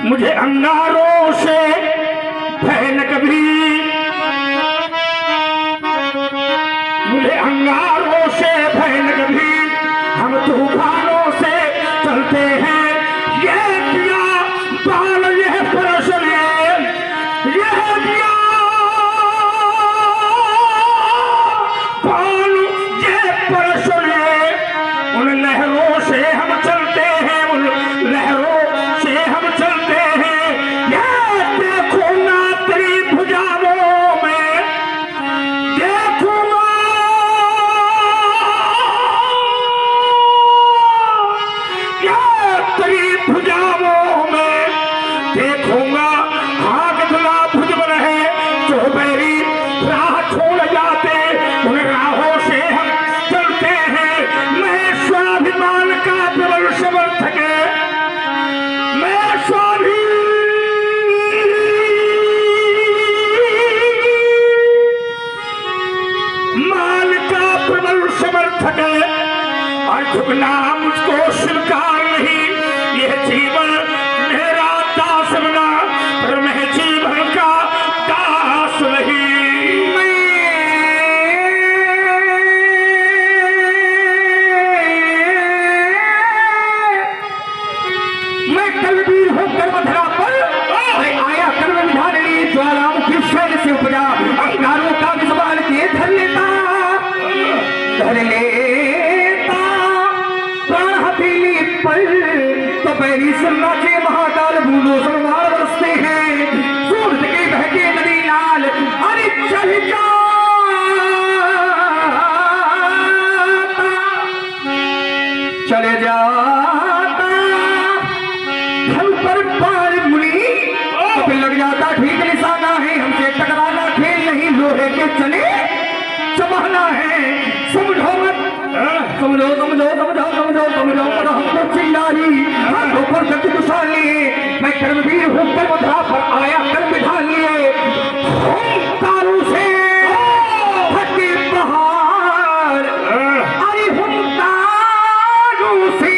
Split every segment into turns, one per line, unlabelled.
मुझे अंगारों से भय न कभी, मुझे अंगारों से भय न कभी, हम तूफानों से चलते हैं। यह दिया बाल यह प्रश्न है, यह दिया बाल यह प्रश्न है। उन लहरों से हम चलते हैं, उन लहरों से हम चलते हैं। यह देखूंगा तेरी भुजाओं में, देखूंगा तेरी भुजाओं में, देखूंगा हाथ धुला भुजबल है जो मेरी राह छोड़ जाते, उन राहों से हम चलते हैं। मैं स्वाभिमान का प्रबल समर्थक है, मैं स्वाभिमान का प्रबल समर्थक है। और झुकना मुझको स्वीकार नहीं, यह जीवन मेरा दास बना, पर मैं जीवन का दास नहीं। मैं कलवीर हूँ कर्मधरा पर, मैं आया कर्म विधारिणी, ज्वालाओं की शैल से उपजा, अंगारों का विस्वाल के धर लेता, धर लेता प्राण हथेली पर। तो पहली सुनना के महाकाल बूंदों संवार बरसते हैं, सूरज के बहके नदी लाल, अरे चल जाता, चले जाता हम पर पार मुड़ी, तो फिर लग जाता ठीक निशाना है। हमसे टकराना खेल नहीं, लोहे के चले चबाना है। समझो मत, समझो समझो समझो समझो समझो, हमको चिल्लारी हाथों पर शक्ति दुशाल लिए। मैं कर्मवीर हूँ, कर्मधा पर आया कर्म विधान लिए। तारों से फटे पहाड़, अरे हम तारों से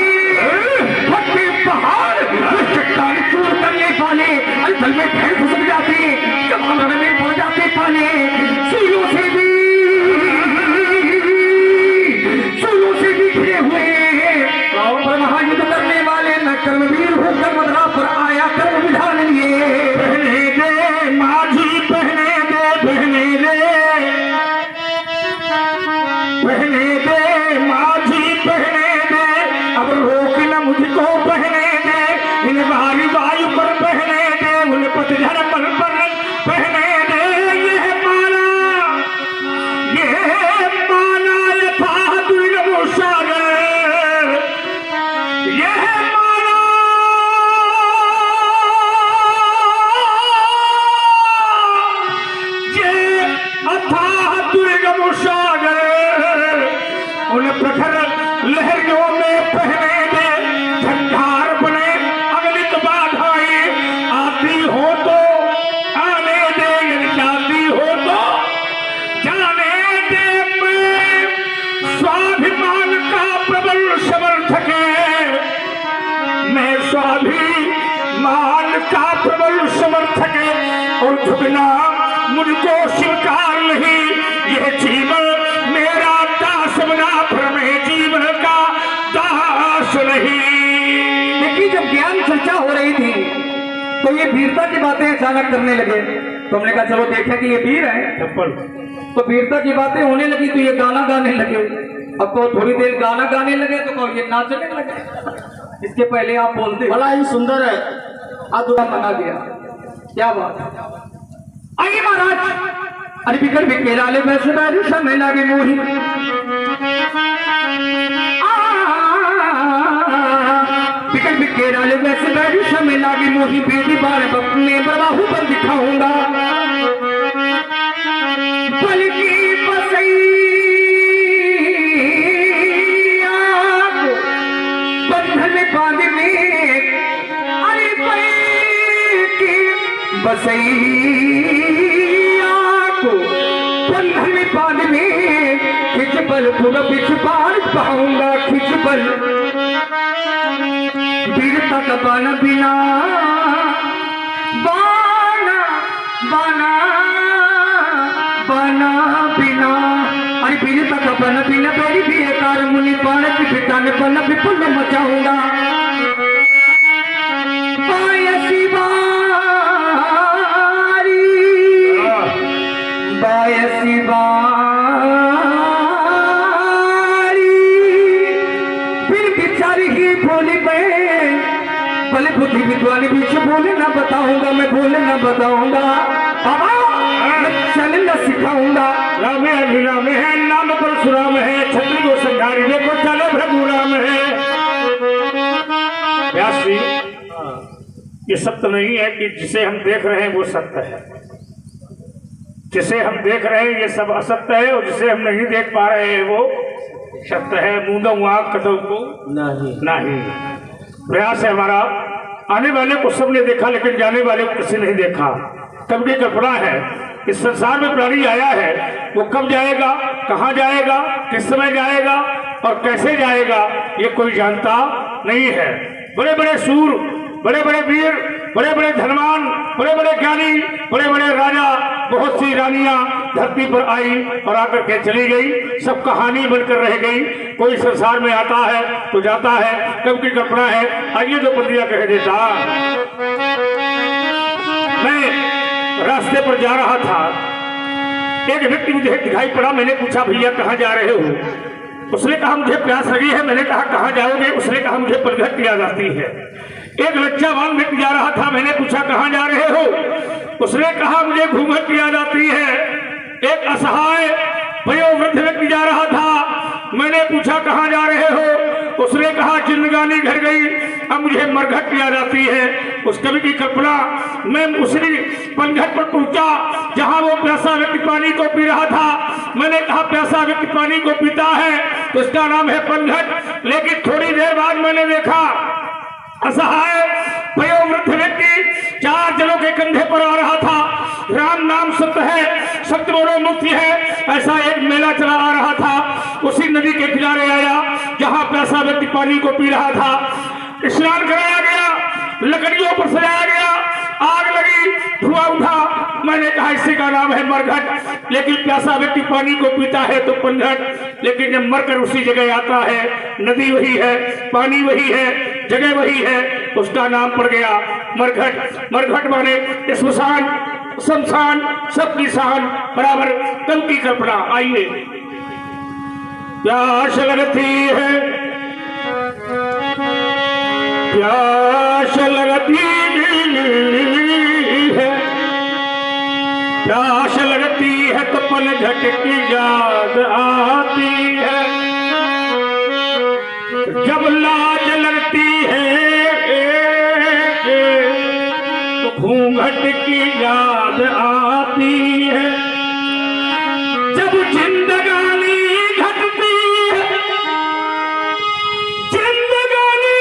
फटे पहाड़, चट्टान चूर करने वाले, अरे जल में भैंस घुस जाते, जब हम में पड़ जाते पाले। सुइयों से भी घिरे हुए पर महायुद्ध करने वाले, मैं कर्मवीर हूँ, कर्मधरा पर आया कर्म विधान लिए। पहने दे माझी, पहने दे, पहने दे, पहने दे माझी, पहने दे, अब रोक न मुझको, पहने दे इन भारी वायु पर, पहने दे उन पतझड़ पर पहने दे। यह माना यथा दुर्गम सागर, यह माना ये अथाह दुर्गम सागर, उन प्रखर लहरियों में पहने दे। झंझार बने अगलित बाधाएं, आती हो तो आने दे, जाती हो तो जाने दे। मैं स्वाभिमान का प्रबल समर्थक है, मैं स्वाभिमान का प्रबल समर्थक है। और झुकना मुझको स्वीकार नहीं, यह जीवन मेरा दास बना, पर मैं जीवन का दास नहीं।
देखिए, जब ज्ञान चर्चा हो रही थी तो ये वीरता की बातें अचानक करने लगे। तो हमने कहा चलो देखें कि ये वीर है। तो वीरता की बातें होने लगी तो ये गाना गाने लगे। अब तो थोड़ी देर गाना गाने लगे तो कहो ये नाचने लगे। इसके पहले आप बोलते
बड़ा ही सुंदर है,
अधूरा बना दिया। क्या बात है? आइए महाराज। अरे बिगड़ बिकेरा ले वैसे समय लागे मोही, बिगड़ बिकेरा ले वैसे समय लागे मोही, बेटी बार अपने बराहू पर दिखाऊंगा, बल्कि बसैया बंधन में बांध में, अरे बसैया को बंधन में बांध में, खिंच बल पूरा बिछ पार पाऊंगा, खिंच बल
वीरता का बन बिना बाना बना बना बिना अरे वीरता का बन बिना मेरी भी कार मुनि पान की बिताने बन विपुल मचाऊंगा बायसी बारी बायसी बारी फिर बिचारी ही बोली भले बुद्धि विद्वानी बीच बोले ना बताऊंगा मैं बोले ना बताऊंगा मैं चलना सिखाऊंगा
राम है अभिराम है नाम परशुराम है छत्री को संघारी देखो चले भगुराम है। व्यास जी ये सत्य नहीं है कि जिसे हम देख रहे हैं वो सत्य है, जिसे हम देख रहे हैं ये सब असत्य है, और जिसे हम नहीं देख पा रहे हैं वो सत्य है। मूंदा आँख कदम को नहीं प्रयास है हमारा। आने वाले को सबने देखा लेकिन जाने वाले को किसी नहीं देखा। कब की कल्पना है इस संसार में प्राणी आया है, वो कब जाएगा, कहाँ जाएगा, किस समय जाएगा और कैसे जाएगा ये कोई जानता नहीं है। बड़े बड़े सूर, बड़े बड़े वीर, बड़े बड़े धनवान, बड़े बड़े ज्ञानी, बड़े बड़े राजा, बहुत सी रानियां धरती पर आई और आकर के चली गई, सब कहानी बनकर रह गई। कोई संसार में आता है तो जाता है, कब की कल्पना है। आइए जो पंडिया कह देता। मैं रास्ते पर जा रहा था, एक व्यक्ति मुझे दिखाई पड़ा। मैंने पूछा भैया कहाँ जा रहे हो? उसने कहा मुझे प्यास लगी है। मैंने कहा कहाँ जाओगे? उसने कहा मुझे पनघट की याद आती है। एक लज्जावान व्यक्ति जा रहा था। मैंने पूछा कहाँ जा रहे हो? उसने कहा मुझे घूंघट की याद आती है। एक असहाय वयोवृद्ध व्यक्ति जा रहा था। मैंने पूछा कहाँ जा रहे हो? उसने कहा जिंदगानी घर गई, अब मुझे मरघट की याद आती है। उस कवि की कल्पना, मैं उसी पनघट पर पहुंचा जहां वो प्यासा व्यक्ति पानी को पी रहा था। मैंने कहा प्यासा व्यक्ति पानी को पीता है तो इसका नाम है पनघट। लेकिन थोड़ी देर बाद मैंने देखा असहाय वयोवृद्ध व्यक्ति चार जलों के कंधे पर आ रहा था। राम नाम सत्य है, सत्य बोलो मुक्ति है, ऐसा एक मेला चला आ रहा था। उसी नदी के किनारे आया जहां प्यासा व्यक्ति पानी को पी रहा था। स्नान कराया गया, लकड़ियों पर सजाया गया, आग लगी, धुआं उठा। मैंने कहा इसी का नाम है मरघट। लेकिन प्यासा व्यक्ति पानी को पीता है तो पनघट। लेकिन जब मरकर उसी जगह आता है, नदी वही है, पानी वही है, जगह वही है, उसका नाम पड़ गया मरघट। मरघट माने स्मशान, शमशान, सबकी शान बराबर। कल की कल्पना। आइए प्यास लगती है, प्यास लगती है, प्यास लगती है तो पनघट की याद आती है। जब लाज लगती है तो घूंघट की याद आती है। जब जिंदगानी घटती है, जिंदगानी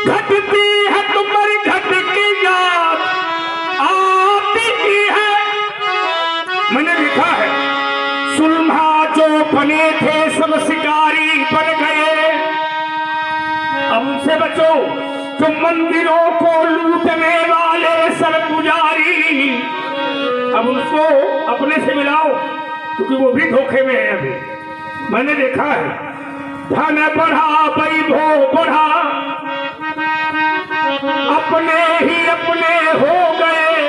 घटती है तो मरघट की याद आती है। मैंने लिखा है सुलभा जो बने थे सब शिकारी बन गए। अब उनसे बचो जो मंदिरों को लूटने वाले सब पुजारी। अब उनको अपने से मिलाओ क्योंकि वो भी धोखे में है। अभी मैंने देखा है धन बढ़ा वैभव बढ़ा, अपने ही अपने हो गए,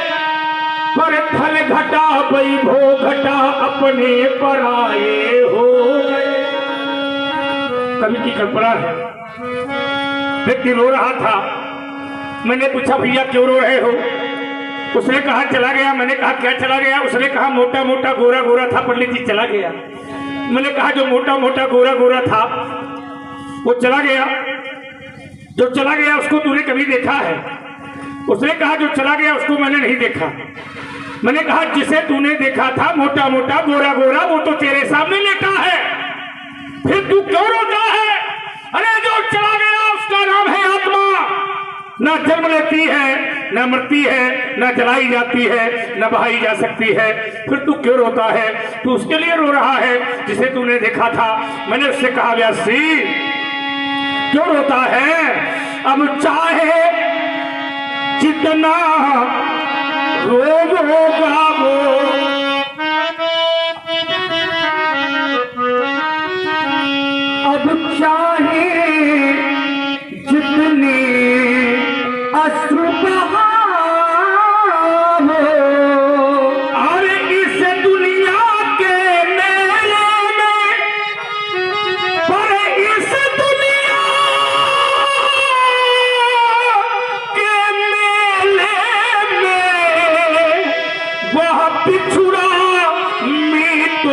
पर धन घटा वैभव घटा, अपने पराये हो गए। कवि की कल्पना है। व्यक्ति रो रहा था। मैंने पूछा भैया क्यों रो रहे हो? उसने कहा चला गया। मैंने कहा क्या चला गया? उसने कहा मोटा मोटा गोरा गोरा था पंडित जी, चला गया। मैंने कहा जो मोटा मोटा गोरा गोरा था वो चला गया? जो चला गया उसको तूने कभी देखा है? उसने कहा जो चला गया उसको मैंने नहीं देखा। मैंने कहा जिसे तूने देखा था मोटा मोटा गोरा गोरा वो तो तेरे सामने लेटा है, फिर तू क्यों रोता है? अरे जो चला गया उसका नाम है आत्मा। ना जन्म लेती है न मरती है, न जलाई जाती है, न बहाई जा सकती है, फिर तू क्यों रोता है? तू उसके लिए रो रहा है जिसे तूने देखा था। मैंने उससे कहा व्यासी क्यों रोता है? अब चाहे जितना रोग होगा वो
अब चाहे जितने अश्रु बहाओ,
अरे इस दुनिया के मेले में, पर इस दुनिया के मेले में वह पिछुड़ा मीत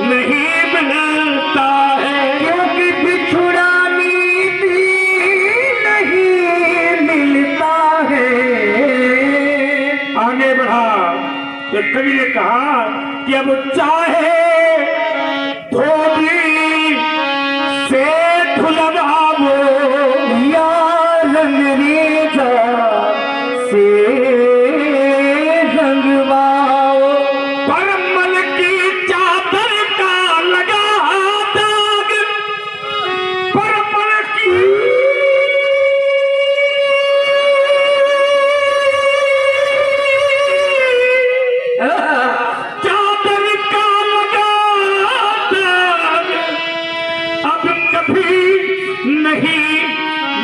नहीं मिलता है।
क्योंकि बिछुड़ा नीति नहीं मिलता है।
आगे बढ़ा तो कवि ने कहा कि अब चाहे धोबी से धुलवाओ
या रंगरेजा से रंगवाओ,
परमल की चादर का लगा दाग, परमल की चादर का लगा दाग अब कभी नहीं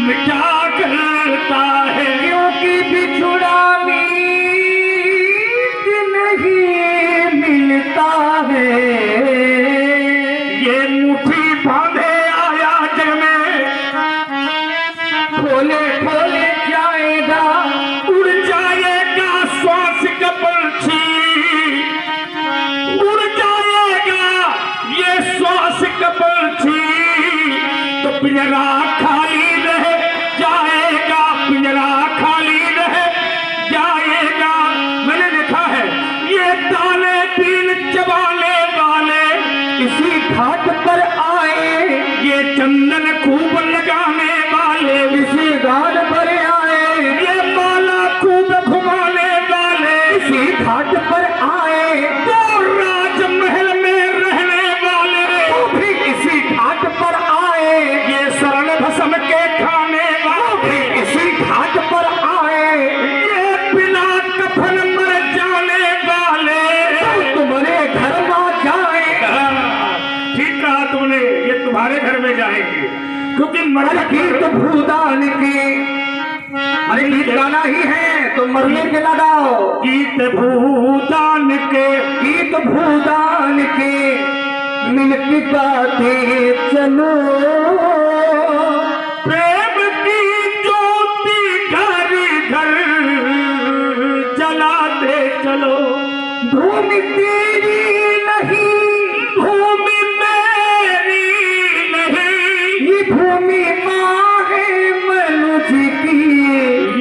मिटा करता है।
क्योंकि बिछुड़ा नीत नहीं मिलता है।
ये मुट्ठी बांधे आया जग में,
खोले खोले जाएगा,
उड़ जाएगा श्वास का पंछी, उड़ जाएगा ये श्वास का पंछी, तो पिंजरा खाली रह जाएगा, पिंजरा खाली रह जाएगा। मैंने देखा है ये ताले पीन चबाने वाले
इसी घाट पर आए,
ये चंदन खूब लगाने वाले
इसी घाट पर आए,
ये माला खूब घुमाने वाले
इसी घाट पर आए,
तो राजमहल में रहने वाले
वो भी इसी घाट पर आए,
ये शरण भस्म के खाने
वो भी
वाले
इसी घाट पर आए।
ये बिना कफन मर जाने वाले।
तुम्हारे घर में जाए,
ठीक कहा तुमने, ये तुम्हारे घर में जाएंगे क्योंकि मरने
गीत भूदान के, अरे गीत गाना ही है तो मरने के ना गाओ।
गीत भूदान के,
गीत भूदान के मिलके गाते चलो,
प्रेम की ज्योति घर घर जलाते चलो।
भूमि तेरी नहीं,
भूमि मेरी नहीं,
ये भूमि माँ है मनुष्य की,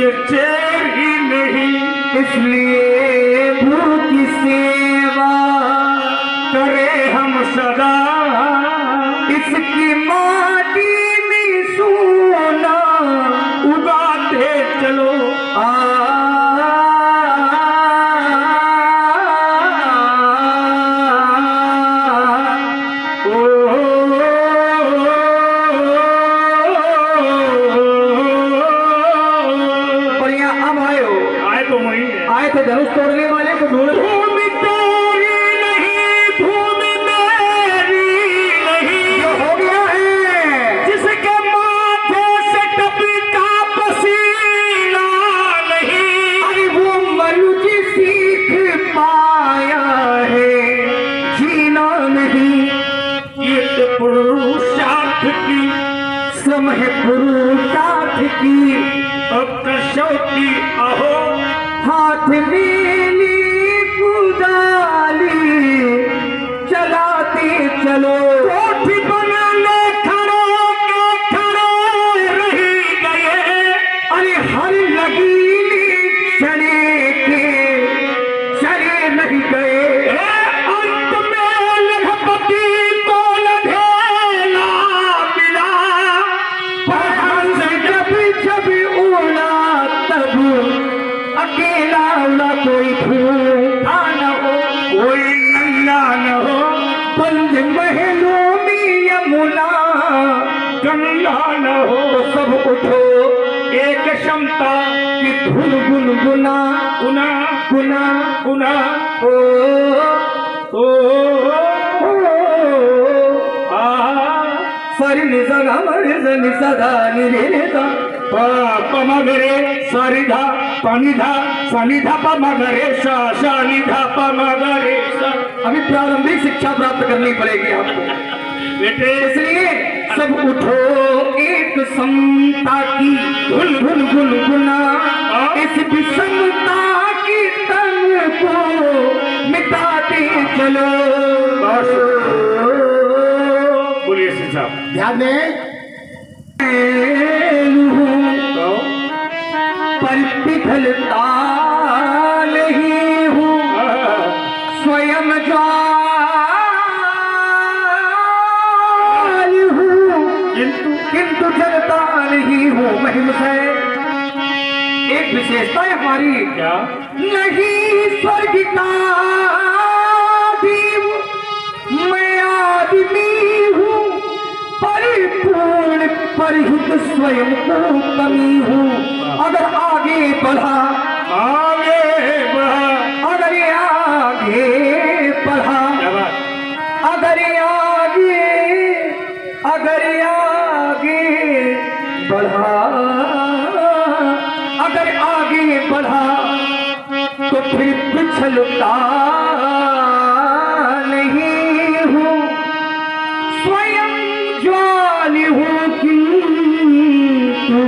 ये चेर ही नहीं,
इसलिए भू की सेवा
करे हम सदा।
इसकी माटी में सोना
उगाते चलो।
बढ़िया। अब आए हो,
आए तो वही है।
आए थे धनुष तोड़ने वाले को ढूंढ।
भूमि तेरी नहीं, भूमि मेरी नहीं,
जो हो गया है,
जिसके माथे से टपका पसीना नहीं,
अरे वो मनुष्य सीख पाया है जीना नहीं।
ये तो पुरुषार्थ की
समय पुरुषार्थ की,
अब कसौटी अहो।
हाथ में ली कुदाली चलाते चलो।
कोठी बनाने खड़ों के खड़े रही गए,
अरे हर लगीली चले के चले नहीं गए।
अंत में लखपति को लधेला मिला, पर हंस
जब जब उड़ा तब महलों में यमुना
गंगा न हो
तो सब उठो
एक क्षमता
कि धुन गुनगुना
गुना
गुना
गुना
ओ
ओ
सारी निजा नि सदा नि रे रे सा
पमा गरे सारी धा पानी धा सानी धा पमा गरे सा सानी धा पमा गरे सा।
अभी प्रारंभिक शिक्षा प्राप्त करनी पड़ेगी आपको,
बेटे
इसलिए सब उठो एक समता की धुन धुन गुनगुना, इस विषमता की तन को मिटाते चलो।
बोलिए सिंह साहब।
ध्यान दें, पर पिघलता नहीं हूँ स्वयं ज्वाल हूँ, किंतु जलता नहीं हूँ महिम से। एक विशेषता है हमारी,
क्या?
नहीं स्वर्ग का दीव मैं आदमी हूँ, परिपूर्ण परिहित स्वयं को कमी हूँ। अगर आगे बढ़ा
आगे बढ़ा
अगर ये आगे बढ़ा अगर ये आगे बढ़ा अगर आगे बढ़ा तो फिर पिछलता नहीं हूँ स्वयं ज्वाल हूँ, किंतु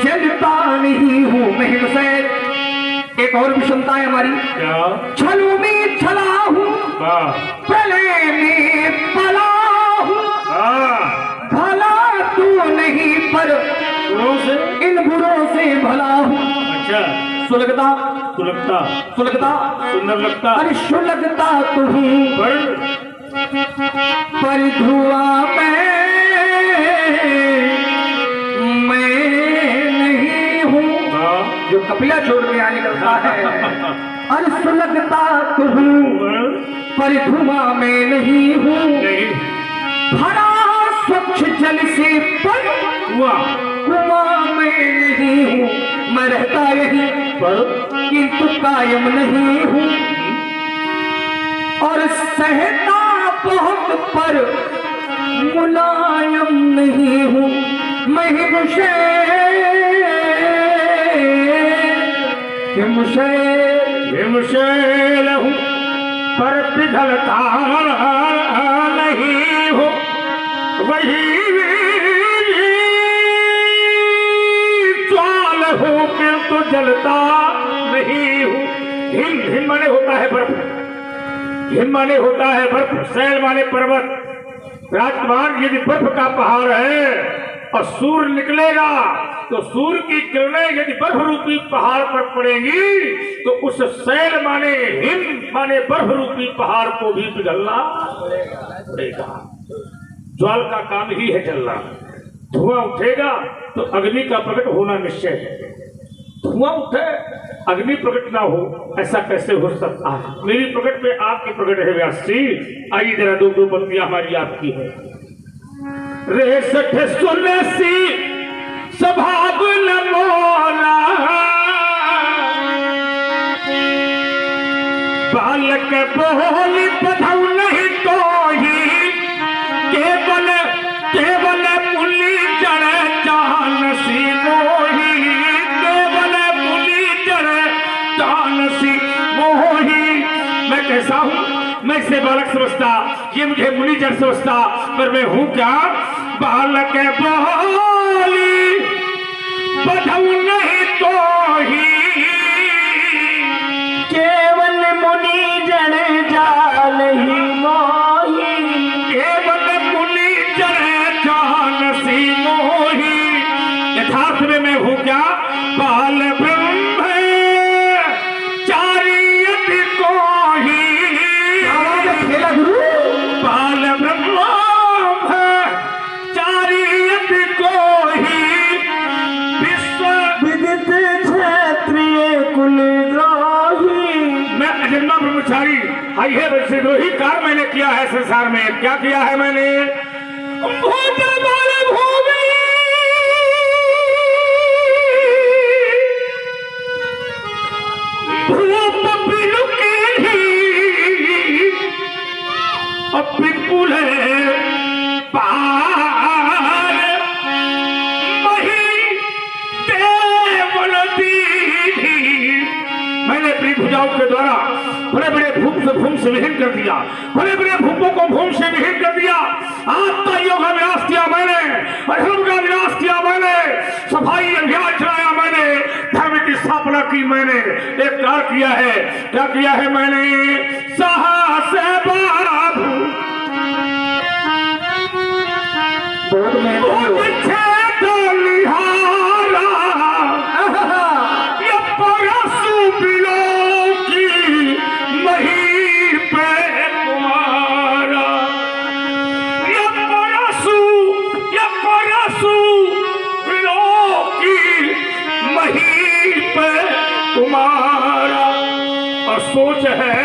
जलता नहीं हूँ महिम से। एक और विषमता है हमारी,
क्या?
छलों में छला हूँ,
वाह
प्रलय में पला हूँ, भला तू नहीं पर
गुरुओं से
इन बुरों से भला हूँ।
अच्छा
सुलगता
सुलगता
सुलगता
सुंदर लगता
अरे सुलगता तू हूँ पर धुआं मैं नहीं हूँ। जो कपिला छोड़ में आ निकलता है, अरे सुलगता तू हूँ पर धुआं मैं नहीं हूँ।
नहीं
भरा स्वच्छ जल से पर
हुआ
कुआं मैं नहीं हूँ, मैं रहता यही पर किंतु कायम नहीं हूँ। और सहता बहुत पर मुलायम नहीं हूँ, मैं
हिमशैल हूँ पर पिघलता नहीं हूँ, वही ज्वाल हूँ किंतु जलता नहीं हूँ। हिम हिम माने होता है बर्फ, हिम माने होता है बर्फ, शैल माने पर्वत। राजकुमार यदि बर्फ का पहाड़ है और सूर्य निकलेगा तो सूर्य की किरणें यदि बर्फ रूपी पहाड़ पर पड़ेंगी तो उस शैल माने हिम माने बर्फ रूपी पहाड़ को भी पिघलना पड़ेगा। ज्वाल का काम ही है जलना। धुआं उठेगा तो अग्नि का प्रकट होना निश्चय है। धुआं उठे अग्नि प्रकट ना हो, ऐसा कैसे हो सकता है? मेरी प्रकट पे आपकी प्रकट है व्यास जी। आइए जरा दो दो पंक्तियां हमारी आपकी है। रे सठ सुनसी स्वभाव न मोरा, बालक बोली बधौ नहीं तो ही, केवल केवल मुनि जड़ जानसी मोही, केवल मुनि जड़ जानसी मोही। मैं कैसा हूँ? मैं इसे बालक समझता, ये मुझे मुनि जड़ समझता, पर मैं हूँ क्या? बालक बोली बधौ नहीं तो ही,
केवल मुनि जड़ जाल ही मोही,
केवल मुनि जड़ जानसी मोही। यथार्थ में मैं हूँ क्या? बाल ब्रह्म चारियत को ही,
खेला गुरु
बाल ब्रह्म चारियत को ही, विश्व
विदित क्षत्रिय कुलद्रोही।
मैं अजन्मा ब्रह्मचारी आइए वैसे दो ही कार्य मैंने किया है संसार में। क्या किया है मैंने? बिल्कुल मैंने अपनी भुजाओं के द्वारा बड़े बड़े भूम से विहीन कर दिया, बड़े बड़े भूमों को भूम से विहीन कर दिया। आत्माइयों का विनाश किया मैंने, अधर्म का विनाश किया मैंने, सफाई अभियान चलाया मैंने, धर्म की स्थापना की मैंने। एक कार्य किया है। क्या किया है मैंने? साहस बाबू
बहुत मेहनत
तुम्हारा और सोच है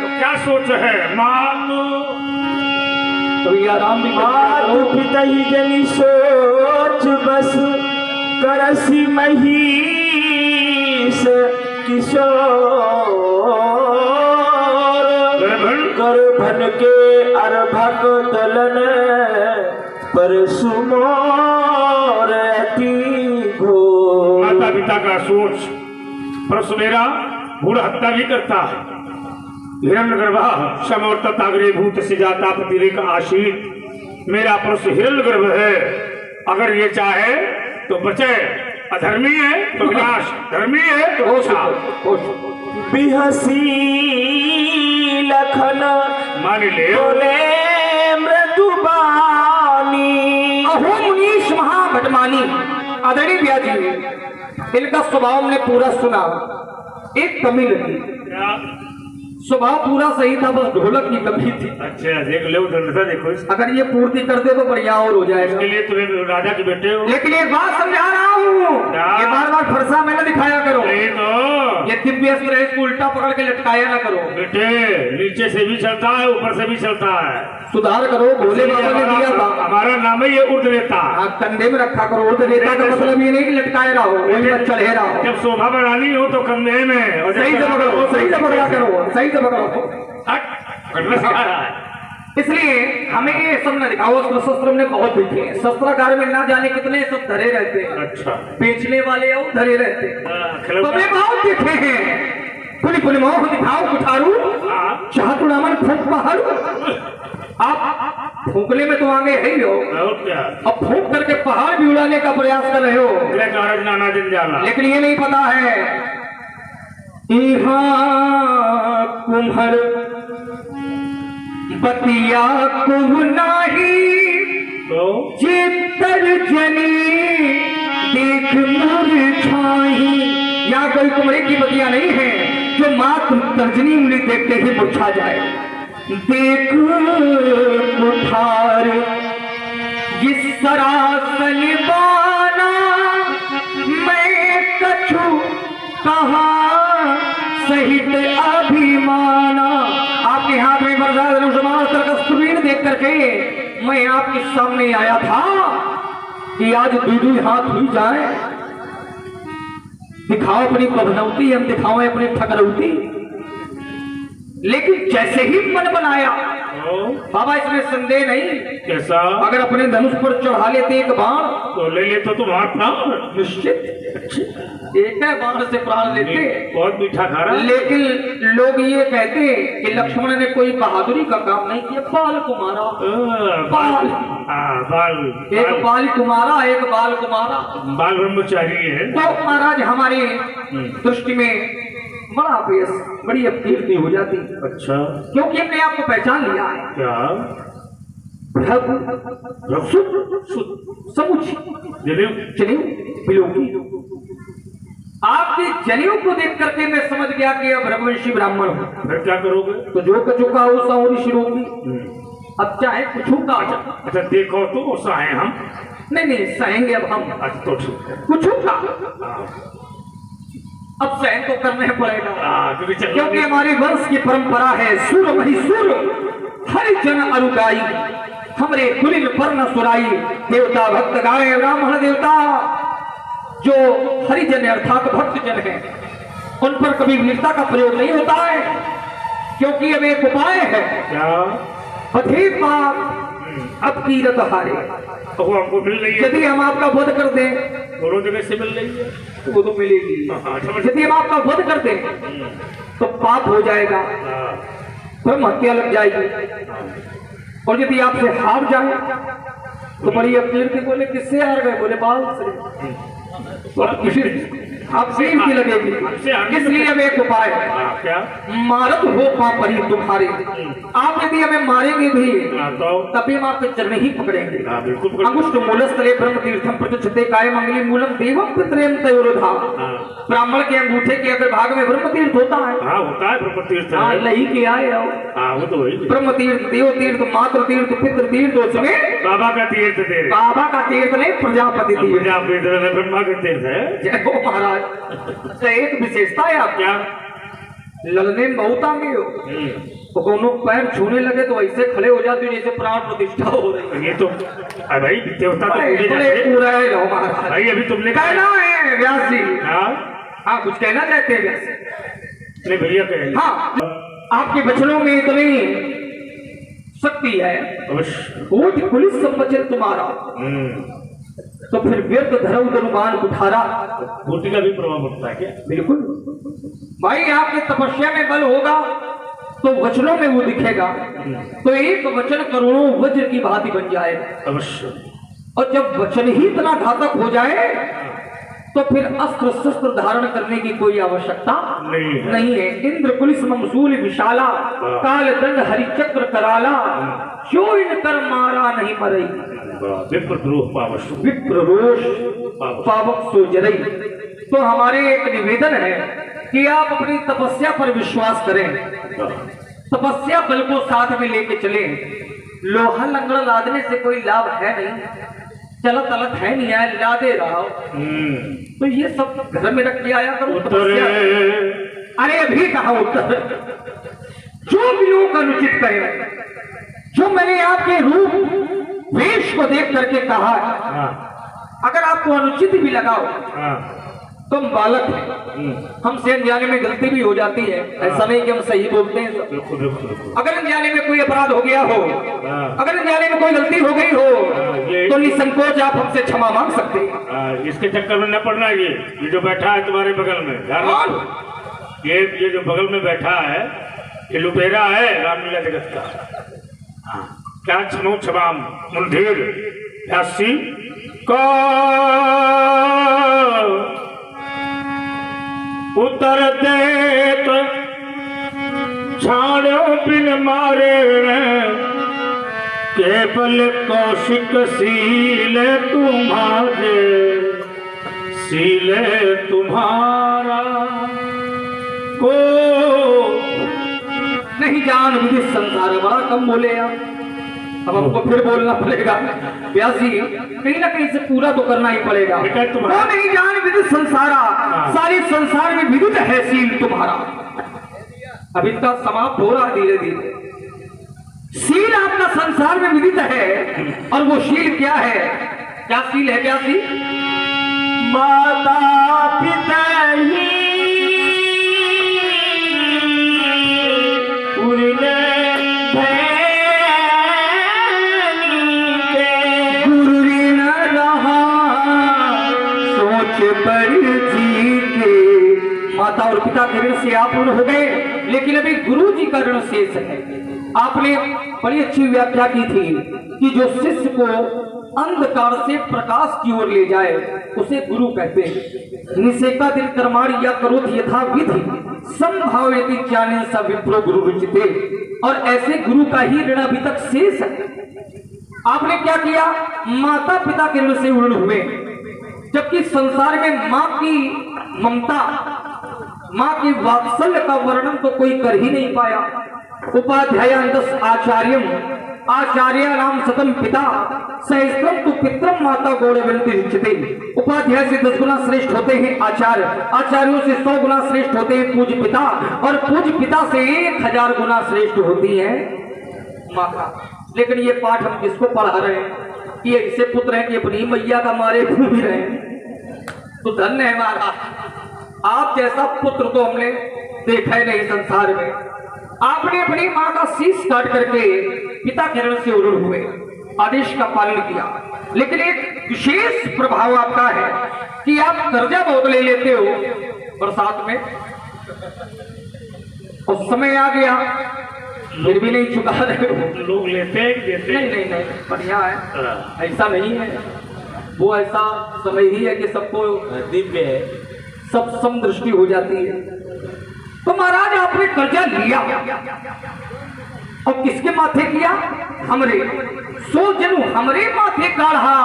तो क्या सोच है? मानो
तो ये आराम भी
पिता ही जनी सोच बस करसी महीस किशोर कर भन के अर्भक दलन पर सुमोर
माता पिता का सोच परसु मेरा भूल हत्या भी करता है। हिरण्यगर्भा समवर्तताग्रे भूत से जाता प्रतिरेक आशीत। मेरा परसु हिरण्यगर्भ है। अगर ये चाहे तो बचे, अधर्मी है तो विनाश, धर्मी है तो
बिहसी लखन
मान ले
बोले मृदुबानी।
अहो मुनीश महाभटमानी आदरणीय ब्याजी, इनका स्वभाव ने पूरा सुना। एक कमी लगी, स्वभाव पूरा सही था, बस ढोलक की कमी थी।
अच्छा देख लो, देखो
अगर ये पूर्ति कर दे तो बढ़िया और हो जाएगा।
इसके लिए तुम्हें राजा के बेटे हो।
लेकिन एक बात समझा रहा हूँ, ये बार बार फरसा में न दिखाया करो।
तो
ये दिव्य अस्त्र को उल्टा पकड़ के लटकाया ना करो।
बेटे नीचे से भी चलता है, ऊपर से भी चलता है।
सुधार करो, भोले बाबा ने दिया था।
हमारा नाम है ये ऊर्ध्वनेता।
कंधे में रखा करो। ऊर्ध्वनेता का मतलब ये नहीं कि लटकाए रहो, चढ़े रहो।
जब शोभा बढ़ानी हो तो कंधे में
सही से पकड़ो, सही से पकड़ा करो, सही से पकड़ो। इसलिए हमें ये सब न दिखाओ। अस्त्र शस्त्र हमने बहुत देखे हैं, शस्त्रागार में ना जाने कितने सब धरे रहते हैं।
अच्छा
बेचने वाले और धरे रहते हैं, तो हमने बहुत देखे हैं। पुली पुली मोह दिखाओ कुठारू, चाहतुड़ामन फूंक पहाड़ू। आप फूंकने में तो आगे है ही हो, अब फूंक करके पहाड़ भी उड़ाने का प्रयास कर रहे हो।
नाना दिन जाना,
लेकिन ये नहीं पता है कुम्हर बतिया कुह नाही चित्तर जनी देख मुरझाई। यहाँ कोई कुम्हरे की बतिया नहीं है जो मात्र तर्जनी उंगली देखते ही मुरझा जाए। देख कुठार जिस सरासन बाना मैं कछु कहा सहित अभिमाना। आपके हाथ में तस्वीर देख करके मैं आपके सामने आया था कि आज दूधी हाथ हुई जाए। दिखाओ अपनी पवनौती, हम दिखाओ अपनी ठगरौती। लेकिन जैसे ही मन बनाया बाबा, इसमें संदेह नहीं।
कैसा?
अगर अपने धनुष पर चढ़ा लेते एक बाण
तो ले ले तो तुम्हारा प्राण
निश्चित एक है बाण से प्राण लेते।
बहुत मीठा खा रहा।
लेकिन लोग ये कहते कि लक्ष्मण ने कोई बहादुरी का काम नहीं किया, बाल को मारा।
बाल
एक बाल कुमारा, एक बाल कुमारा,
बाल ब्रह्मचारी है।
तो महाराज हमारी दृष्टि में बड़ा अपेस, बड़ी कीर्ति हो जाती।
अच्छा,
क्योंकि हमने आपको पहचान लिया है।
क्या?
आपके जनेऊ को देख करके मैं समझ गया कि अब रघुवंशी ब्राह्मण हूँ।
फिर क्या करोगे?
तो जो कचुका हो साउरी शिरोगी। अब चाहे कुछ का।
अच्छा देखो तो सहे हम
नहीं सहेंगे अब हम।
अच्छा तो ठीक है,
कुछ का
अब सहन तो करना ही पड़ेगा,
क्योंकि
क्योंकि हमारे वंश की परंपरा है सुर महिसुर हरि जन अनुगाई, हमरे कुलिन पर न सुराई, देवता भक्त गाए ब्राह्मण देवता। जो हरिजन अर्थात भक्त जन है उन पर कभी वीरता का प्रयोग नहीं होता है, क्योंकि अब एक उपाय है,
क्या
बधे पाप अब कीरत हारे।
तो वो हमको मिल रही है,
यदि हम आपका वध कर दें
दोनों जगह से मिल रही है।
वो तो मिलेगी, यदि हम आपका वध कर दें तो पाप हो जाएगा, ब्रह्म हत्या लग जाएगी। और यदि आपसे हार जाए तो बड़ी अपील की, बोले किससे हार गए, बोले बाल से, तो आपसे की लगेगी। इसलिए अब एक उपाय
क्या
मारत हो पापरी तुम्हारे, आप यदि हमें मारेंगे भी
तो
तभी हम आपके चरण ही पकड़ेंगे।
बिल्कुल
अंगुष्ठ मूलस्थले ब्रह्म तीर्थम प्रतिष्ठिते काय मंगली मूलम देवम पितरेम तयोरुधा। ब्राह्मण के अंगूठे के अगर भाग में ब्रह्म तीर्थ होता है,
हाँ होता है ब्रह्म तीर्थ,
हाँ लही के आए आओ,
हाँ वो तो वही
ब्रह्म तीर्थ, देव तीर्थ, मातृ तीर्थ, पितृ तीर्थ, उसमें
बाबा का तीर्थ दे रहे,
बाबा का तीर्थ नहीं प्रजापति तीर्थ।
ब्रह्मा का तीर्थ है।
जय हो महाराज। अच्छा, एक विशेषता है आप
क्या
लड़ने में बहुत आगे हो, तो दोनों पैर छूने लगे तो ऐसे खड़े हो जाते हो जैसे प्राण प्रतिष्ठा हो रही है।
ये तो भाई देवता तो पूजे
बड़े
जाते हैं।
पूरा है लो महाराज।
भाई अभी तुमने
कहना है व्यास जी,
हाँ
हाँ कुछ कहना चाहते हैं व्यास जी?
नहीं भैया कहेंगे
हाँ, आपके वचनों में इतनी शक्ति है,
अवश्य।
कोटि पुलिस संवचन तुम्हारा, तो फिर व्यर्थ धरव धनुमान उठारा।
मूर्ति का भी प्रभाव पड़ता है क्या?
बिल्कुल भाई, आपकी तपस्या में बल होगा तो वचनों में वो दिखेगा, तो एक वचन करोड़ों वज्र की भांति बन जाएगा।
अवश्य।
और जब वचन ही इतना घातक हो जाए तो फिर अस्त्र शस्त्र धारण करने की कोई आवश्यकता नहीं है। इंद्र पुलिस ममसूल विशाला, काल दंड हरिचक्र कराला, जो इन कर मारा नहीं मरई,
विप्रद्रोह पावश,
विप्ररोष पावक सो जरई। तो हमारे एक निवेदन है कि आप अपनी तपस्या पर विश्वास करें, तपस्या बल को साथ में लेके चले। लोहा लंगड़ा लादने से कोई लाभ है नहीं, चलत तलत है नहीं है, लादे रहो। तो ये सब घर में रख के आया करो तपस्या। अरे अभी कहा उत्तर, जो भी लोग अनुचित कहे, जो मैंने आपके रूप वेश को देख करके कहा है, अगर आपको अनुचित भी लगाओ, तुम बालक हैं, हमसे अनजाने में गलती भी हो जाती है, ऐसा नहीं कि हम सही बोलते हैं। अगर अनजाने में कोई अपराध हो गया हो, अगर अनजाने में कोई गलती हो गई हो, तो निसंकोच आप हमसे क्षमा मांग सकते हैं।
इसके चक्कर में न पड़ना। ये जो बैठा है तुम्हारे बगल में, ये जो बगल में बैठा है, ये लुटेरा है रामलीला जगत का। क्या क्षमो क्षमाम मुंधीर व्यासी का उतर दे तो छाड़ो बिन मारे, केवल कौशिक सील तुम्हारे, सील तुम्हारा को
नहीं जान विधि संसार। बड़ा कम बोले आप, अब हमको फिर बोलना पड़ेगा व्यास जी, कहीं ना कहीं से पूरा तो करना ही पड़ेगा। वो नहीं जान विधि संसारा, सारी संसार में विदित है सील तुम्हारा। अब इनका समाप्त हो रहा धीरे धीरे। सील आपका संसार में विदित है, और वो शील क्या है? क्या सील है व्यास जी?
माता पिता ही
माता और पिता के ऋण से आप ऋण हो गए, लेकिन अभी गुरु जी का ऋण शेष है। आपने बड़ी अच्छी व्याख्या की थी कि जो शिष्य को अंधकार से प्रकाश की ओर ले जाए उसे गुरु कहते हैं। निषेका दिन कर्माणि या करोति यथा विधि संभावयति ज्ञानेन स विप्रो गुरु रुचिते। और ऐसे गुरु का ही ऋण अभी तक शेष है। आपने क्या किया? माता पिता के ऋण से ऋण हुए, जबकि संसार में माँ की ममता, माँ की वात्सल्य का वर्णन तो कोई कर ही नहीं पाया। उपाध्याय 10 आचार्यम आचार्य नाम सतम पिता सहस्त्रम तु पित्रम माता गौड़ विनती रिच्यते। उपाध्याय से 10 गुना श्रेष्ठ होते हैं आचार्य, आचार्यों से 100 गुना श्रेष्ठ होते हैं पूज्य पिता, और पूज्य पिता से 1000 गुना श्रेष्ठ होती है माता। लेकिन ये पाठ हम किसको पढ़ा रहे हैं कि ऐसे पुत्र हैं कि अपनी मैया का मारे घूम रहे हैं। तो धन्य है महाराज, आप जैसा पुत्र तो हमने देखा है नहीं संसार में। आपने अपनी माँ का शीश काट करके पिता किरण से उरुड़ हुए आदेश का पालन किया। लेकिन एक विशेष प्रभाव आपका है कि आप कर्जा बहुत ले लेते हो बरसात में, उस समय आ गया फिर भी नहीं चुका रहे हो।
लोग लेते हैं कि देते हैं?
नहीं नहीं नहीं, बढ़िया है, ऐसा नहीं है। वो ऐसा समय ही है कि सबको दिव्य है, सब सम दृष्टि हो जाती है। तो महाराज आपने कर्जा लिया और किसके माथे किया? हमरे। 100 जन हमरे माथे काढ़ा,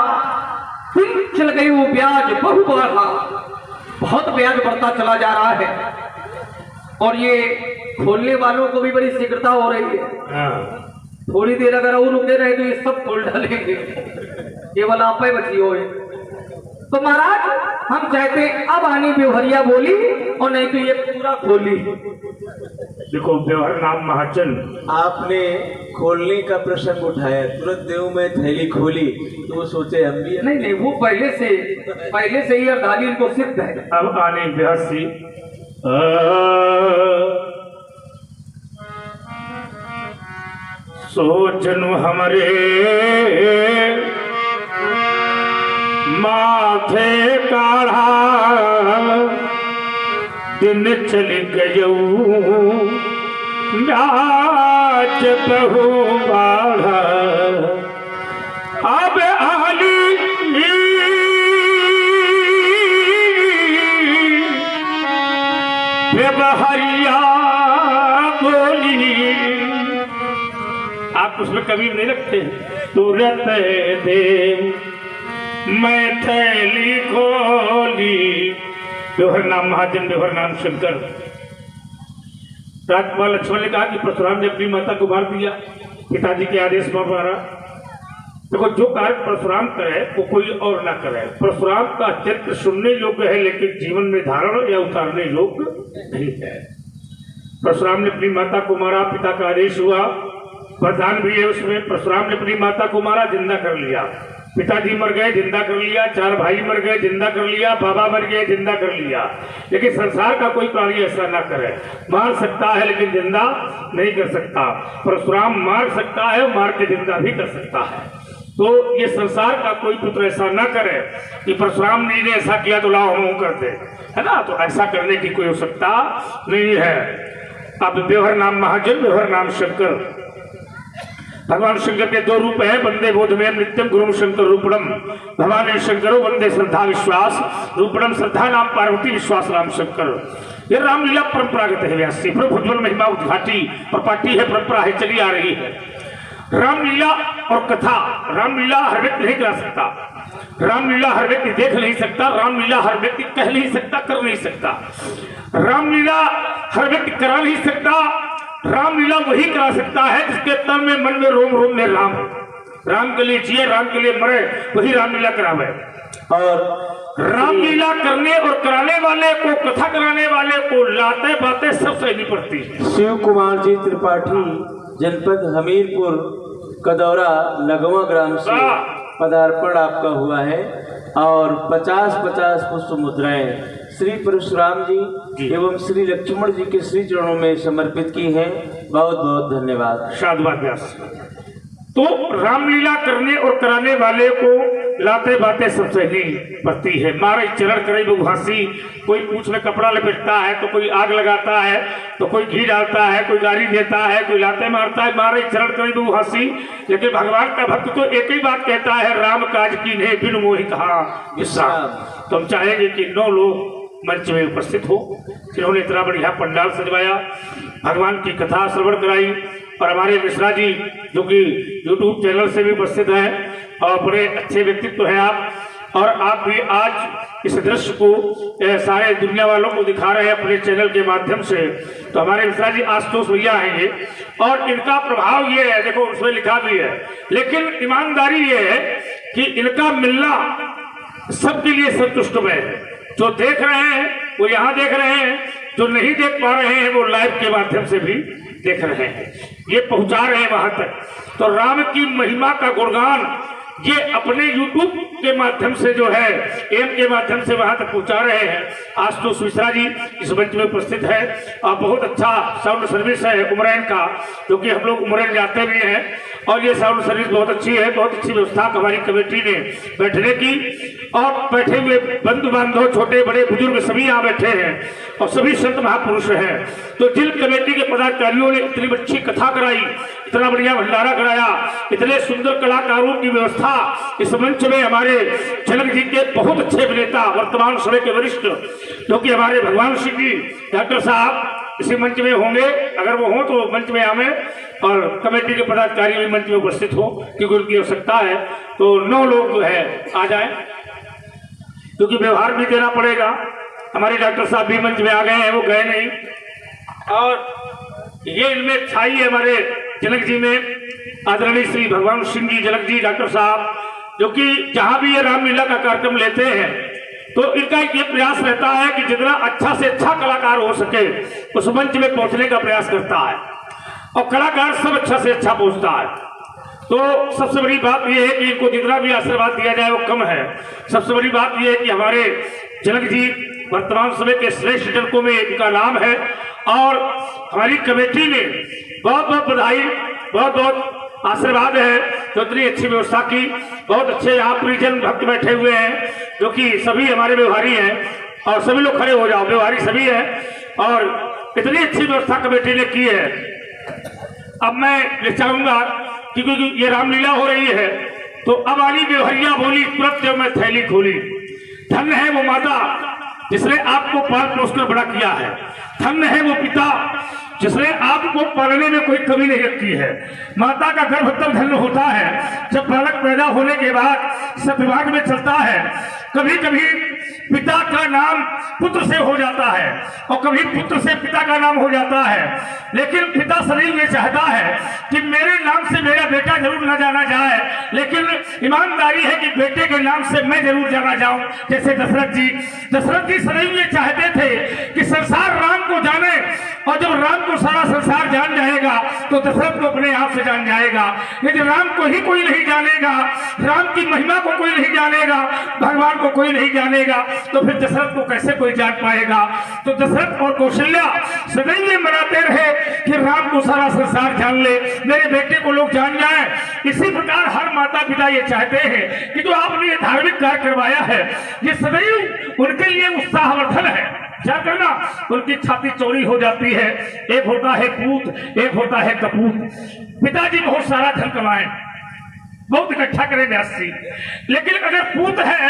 दिन चल गई वो ब्याज बहु बढ़ा। बहुत ब्याज बढ़ता चला जा रहा है और ये खोलने वालों को भी बड़ी शीघ्रता हो रही है। थोड़ी देर अगर और रुके रहे तो ये सब खोल डालेंगे, केवल आप ही बची हो। तो महाराज हम चाहते हैं अब आनी व्यवहारिया बोली और नहीं तो ये पूरा खोली।
देखो व्यवहार नाम महाजन,
आपने खोलने का प्रसंग उठाया, तुरंत देव में थैली खोली तो वो सोचे हम भी।
नहीं नहीं, वो पहले से ही अर्धाली इनको सिद्ध है।
अब आने ब्यासी सोचनु हमरे माथे काढ़ा, दिन चल गयऊ नाच बहु बाढ़ा। अब आली व्यवहारिया बोली। आप उसमें कभी नहीं रखते? तुरंत देव मैं थैली खोली। व्यवहार नाम महाजन, व्यवहार नाम शंकर। राजकुमार लक्ष्मण ने कहा कि परशुराम ने अपनी माता को मार दिया, पिताजी के आदेश पर मारा। देखो जो कार्य परशुराम करे वो कोई और ना करे। परशुराम का चरित्र सुनने योग्य है लेकिन जीवन में धारण या उतारने योग्य नहीं है। परशुराम ने अपनी माता को मारा, पिता का आदेश हुआ, वरदान भी है उसमें। परशुराम ने अपनी माता को मारा, जिंदा कर लिया। पिताजी मर गए, जिंदा कर लिया। 4 भाई मर गए, जिंदा कर लिया। बाबा मर गए, जिंदा कर लिया। लेकिन संसार का कोई प्राणी ऐसा ना करे। मार सकता है लेकिन जिंदा नहीं कर सकता। परशुराम मार सकता है, मार के जिंदा भी कर सकता है। तो ये संसार का कोई पुत्र ऐसा ना करे कि परशुराम ने ऐसा किया तो लाओ हम करते, है ना। तो ऐसा करने की कोई आवश्यकता नहीं है। अब व्यवहार नाम महाजन, व्यवहार नाम शंकर। भगवान शंकर के 2 रूप हैं, वंदे बोधमेयम नित्यम गुरुम शंकर रूपणम। भगवान शंकरो वंदे श्रद्धा विश्वास रूपणम। श्रद्धा नाम पार्वती, विश्वास नाम शंकर। ये रामलीला परंपरागत है, व्यास प्रभु उज्ज्वल महिमा उद्घाटी प्रपाटी है, परंपरा है, चली आ रही है। रामलीला और कथा, रामलीला हर व्यक्ति नहीं करा सकता, रामलीला हर व्यक्ति देख नहीं सकता, रामलीला हर व्यक्ति कह नहीं सकता, कर नहीं सकता, रामलीला हर व्यक्ति करा नहीं सकता। रामलीला वही करा सकता है जिसके तन में मन में रोम रोम में राम। राम के लिए जिए, राम के लिए मरे, वही रामलीला करावे।
और
रामलीला करने और कराने वाले को, कथा कराने वाले को लाते बातें सब सहनी पड़ती है।
शिव कुमार जी त्रिपाठी, जनपद हमीरपुर, कदौरा, लगवा ग्राम से पदार्पण आपका हुआ है और 50-50 पुष्प मुद्राएं श्री परशुराम जी एवं श्री लक्ष्मण जी के श्री चरणों में समर्पित की हैं। बहुत बहुत धन्यवाद।
साधुवाद व्यास। तो रामलीला करने और कराने वाले को लाते बातें सब सहनी पड़ती है। मारे चरण करे वो घासी, कोई पूछ में कपड़ा लपेटता है तो कोई आग लगाता है तो कोई घी डालता है, कोई गाड़ी देता है, कोई लाते मारता है। मारे चरण करे वो घासी। लेकिन भगवान का भक्त तो एक ही बात कहता है, राम काज की ने बिन मोहि कहा विश्राम। तो हम चाहेंगे कि 9 लोग मंच में उपस्थित हो, जिन्होंने इतना बढ़िया पंडाल सजवाया, भगवान की कथा श्रवण कराई। और हमारे मिश्रा जी जो कि YouTube चैनल से भी उपस्थित हैं और बड़े अच्छे व्यक्तित्व हैं आप, और आप भी आज इस दृश्य को सारे दुनिया वालों को दिखा रहे हैं अपने चैनल के माध्यम से। तो हमारे मिश्रा जी आशुतोष भैया हैं ये, और इनका प्रभाव ये है, देखो उसमें लिखा भी है, लेकिन ईमानदारी ये है कि इनका मिलना सबके लिए संतुष्टमय है। जो देख रहे हैं वो यहाँ देख रहे हैं, जो नहीं देख पा रहे हैं वो लाइव के माध्यम से भी देख रहे हैं, ये पहुंचा रहे हैं वहां तक। तो राम की महिमा का गुणगान ये अपने YouTube के माध्यम से जो है एम के माध्यम से वहां तक पहुंचा रहे हैं। आशुतोष मिश्रा जी इस मंच में उपस्थित है, और बहुत अच्छा साउंड सर्विस है उमरैन का, क्योंकि हम लोग उमरैन जाते भी हैं, और ये साउंड सर्विस बहुत अच्छी है। बहुत अच्छी व्यवस्था हमारी कमेटी ने बैठने की, और बैठे हुए बंधु बांधव छोटे बड़े बुजुर्ग सभी यहाँ बैठे हैं, और सभी संत महापुरुष हैं। तो जिन कमेटी के पदाधिकारियों ने इतनी अच्छी कथा कराई, इतना बढ़िया भंडारा कराया, इतने सुंदर कलाकारों की व्यवस्था इस मंच में हमारे जनक जी के बहुत अच्छे अभिनेता वर्तमान समय के वरिष्ठ, क्योंकि हमारे भगवान सिंह जी डॉक्टर साहब इसी मंच में होंगे, अगर वो हो तो मंच में आवे, और कमेटी के पदाधिकारी भी मंच में उपस्थित हो, क्योंकि उनकी आवश्यकता है। तो 9 लोग जो है आ जाए, क्योंकि व्यवहार भी देना पड़ेगा। हमारे डॉक्टर साहब भी मंच में आ गए हैं, वो गए नहीं, और ये इनमें छाई है हमारे जनक जी में आदरणीय श्री भगवान सिंह जी जनक जी डॉक्टर साहब, जो कि जहां भी ये रामलीला का कार्यक्रम लेते हैं तो इनका ये प्रयास रहता है कि जितना अच्छा से अच्छा कलाकार हो सके उस मंच में पहुंचने का प्रयास करता है, और कलाकार सब अच्छा से अच्छा पहुंचता है। तो सबसे बड़ी बात यह है कि इनको जितना भी आशीर्वाद दिया जाए वो कम है। सबसे बड़ी बात यह है कि हमारे जनक जी वर्तमान समय के श्रेष्ठ जनकों में इनका नाम है, और हमारी कमेटी ने बहुत बहुत बधाई, बहुत बहुत आशीर्वाद है, तो इतनी अच्छी व्यवस्था की। बहुत अच्छे यहाँ परिजन भक्त बैठे हुए हैं, जो कि सभी हमारे व्यवहारी हैं, और सभी लोग खड़े हो जाओ, व्यवहारी सभी हैं, और इतनी अच्छी व्यवस्था कमेटी ने की है। अब मैं चाहूंगा कि क्योंकि ये रामलीला हो रही है, तो अब वाली व्यवहारिया बोली तुरंत जब मैं थैली खोली। धन्य है वो माता जिसने आपको पाल पोस कर बड़ा किया है, धन्य है वो पिता जिसने आपको पालने में कोई कमी नहीं रखी है। माता का गर्भ तब धन्य होता है जब बालक पैदा होने के बाद सब दिमाग में चलता है। कभी कभी पिता का नाम पुत्र से हो जाता है, और कभी पुत्र से पिता का नाम हो जाता है, लेकिन पिता शरीर में चाहता है कि मेरे नाम से मेरा बेटा जरूर न जाना जाए, लेकिन ईमानदारी है कि बेटे के नाम से मैं जरूर जाना जाऊं। जैसे दशरथ जी शरीर में चाहते थे कि संसार राम को जाने, और जब राम को सारा संसार जान जाएगा तो दशरथ को अपने आप से जान जाएगा। यदि राम को ही कोई नहीं जानेगा, राम की महिमा को कोई नहीं जानेगा, भगवान को कोई नहीं जानेगा, तो फिर दशरथ को कैसे कोई जान पाएगा। तो दशरथ और कौशल्या सदैव मनाते रहे कि राम को सारा संसार जान ले, मेरे बेटे को लोग जान जाए। इसी प्रकार हर माता पिता ये चाहते हैं कि जो आपने ये धार्मिक कार्य करवाया है, ये सदैव उनके लिए उत्साहवर्धन है। क्या करना, उनकी छाती चौड़ी हो जाती है। एक होता है पूत, एक होता है कपूत। पिताजी बहुत सारा धन कमाए, बहुत इकट्ठा करें व्यास जी, लेकिन अगर पूत है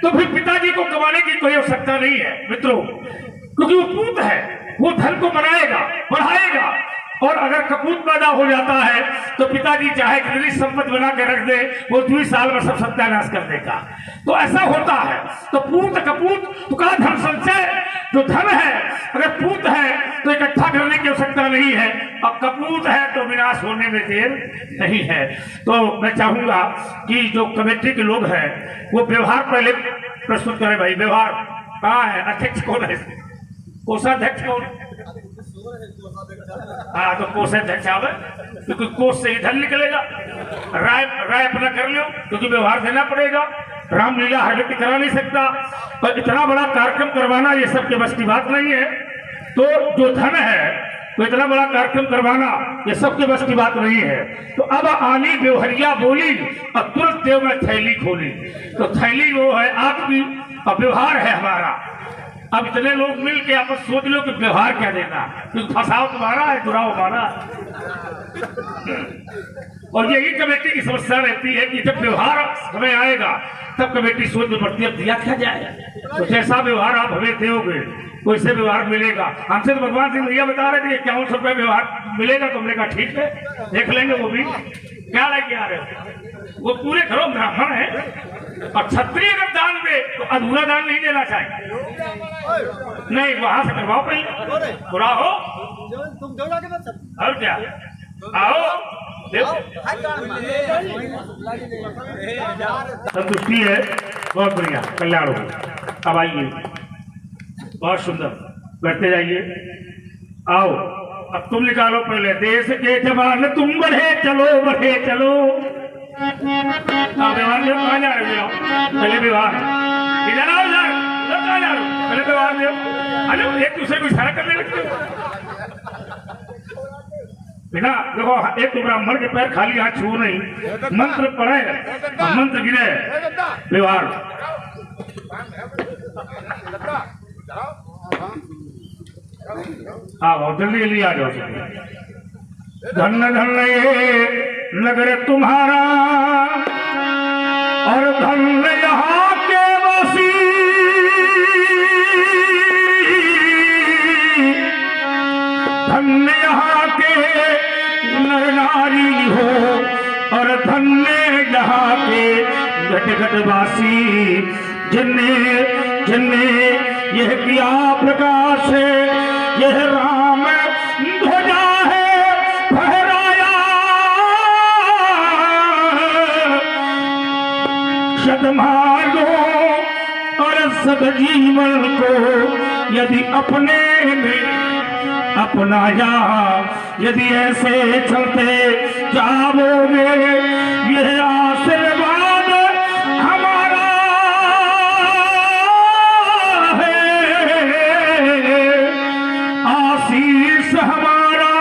तो फिर पिताजी को कमाने की कोई आवश्यकता नहीं है मित्रों, क्योंकि वो पूत है, वो धन को बनाएगा, बढ़ाएगा। और अगर कपूत पैदा हो जाता है तो पिताजी चाहे कितनी संपत्ति बना के रख दे, वो 2 साल में सब सत्यानाश कर देगा। तो ऐसा होता है। तो पूत कपूत तो कहा धन संचय, जो धन है अगर पूत है तो इकट्ठा करने की आवश्यकता नहीं है, और कपूत है तो विनाश होने में देर नहीं है। तो मैं चाहूंगा कि जो कमेटी के लोग हैं वो व्यवहार पहले प्रस्तुत करें। भाई व्यवहार कहाँ है, अध्यक्ष कौन है, कोषाध्यक्ष कौन? हाँ, तो कोषाध्यक्ष आवे, क्योंकि कोष से ही धन निकलेगा। राय अपना कर लो, क्योंकि व्यवहार देना पड़ेगा। रामलीला हर व्यक्ति करा नहीं सकता, और इतना बड़ा कार्यक्रम करवाना ये सबके बस की बात नहीं है। तो जो धन है तो इतना बड़ा कार्यक्रम करवाना ये सबके बस की बात नहीं है। तो अब आनी व्यवहारिया बोली और तुरंत देव में थैली खोली। तो थैली वो है आपकी और व्यवहार है हमारा। अब इतने लोग मिल के आपस सोच लो कि व्यवहार क्या देना, क्योंकि फंसाओ तुम्हारा है, चुराओ हमारा। और यही कमेटी की समस्या रहती है कि जब व्यवहार समय आएगा तब कमेटी सोच में पड़ती है दिया क्या जाए। तो जैसा व्यवहार आप हमें दोगे वैसे व्यवहार मिलेगा। हमसे तो भगवान सिंह भैया बता रहे थे 51 रुपये व्यवहार मिलेगा, तो हमने कहा ठीक है देख लेंगे। वो भी क्या लेके आ रहे हो, वो पूरे घरों ब्राह्मण है, और क्षत्रिय अगर दान दे तो अधूरा दान नहीं देना चाहिए। नहीं, वहां से करवाओ पहले, पूरा हो और क्या। आओ संतुष्टि है, बहुत बढ़िया, कल्याण हो। अब आइए, बहुत सुंदर, बैठते जाइए। आओ अब तुम निकालो पहले, देश के जवान तुम बढ़े चलो, बढ़े चलो। व्यवहार में कहाँ जा रहे हो? पहले व्यवहार इधर आओ, इधर उधर कहाँ जा रहे हो? पहले व्यवहार में अरे एक दूसरे को इशारा करने लगते हो बिना। देखो, एक तो ब्राह्मण के पैर खाली हाथ छू नहीं, मंत्र पढ़े और मंत्र गिरे, व्यवहार। आओ जल्दी जल्दी आ जाओ। धन्य धन्य ये नगर तुम्हारा और धन्य यहाँ के वासी, धन्य यहाँ के नर नारी हो और धन्य यहाँ के घट घटवासी, जिनने जिनने यह किया प्रकाश, यह राम ध्वजा है फहराया, सदमार्गों और सदजीवन को यदि अपने में अपनाया, यदि ऐसे चलते जाओगे यह आशीर्वाद हमारा है, आशीष हमारा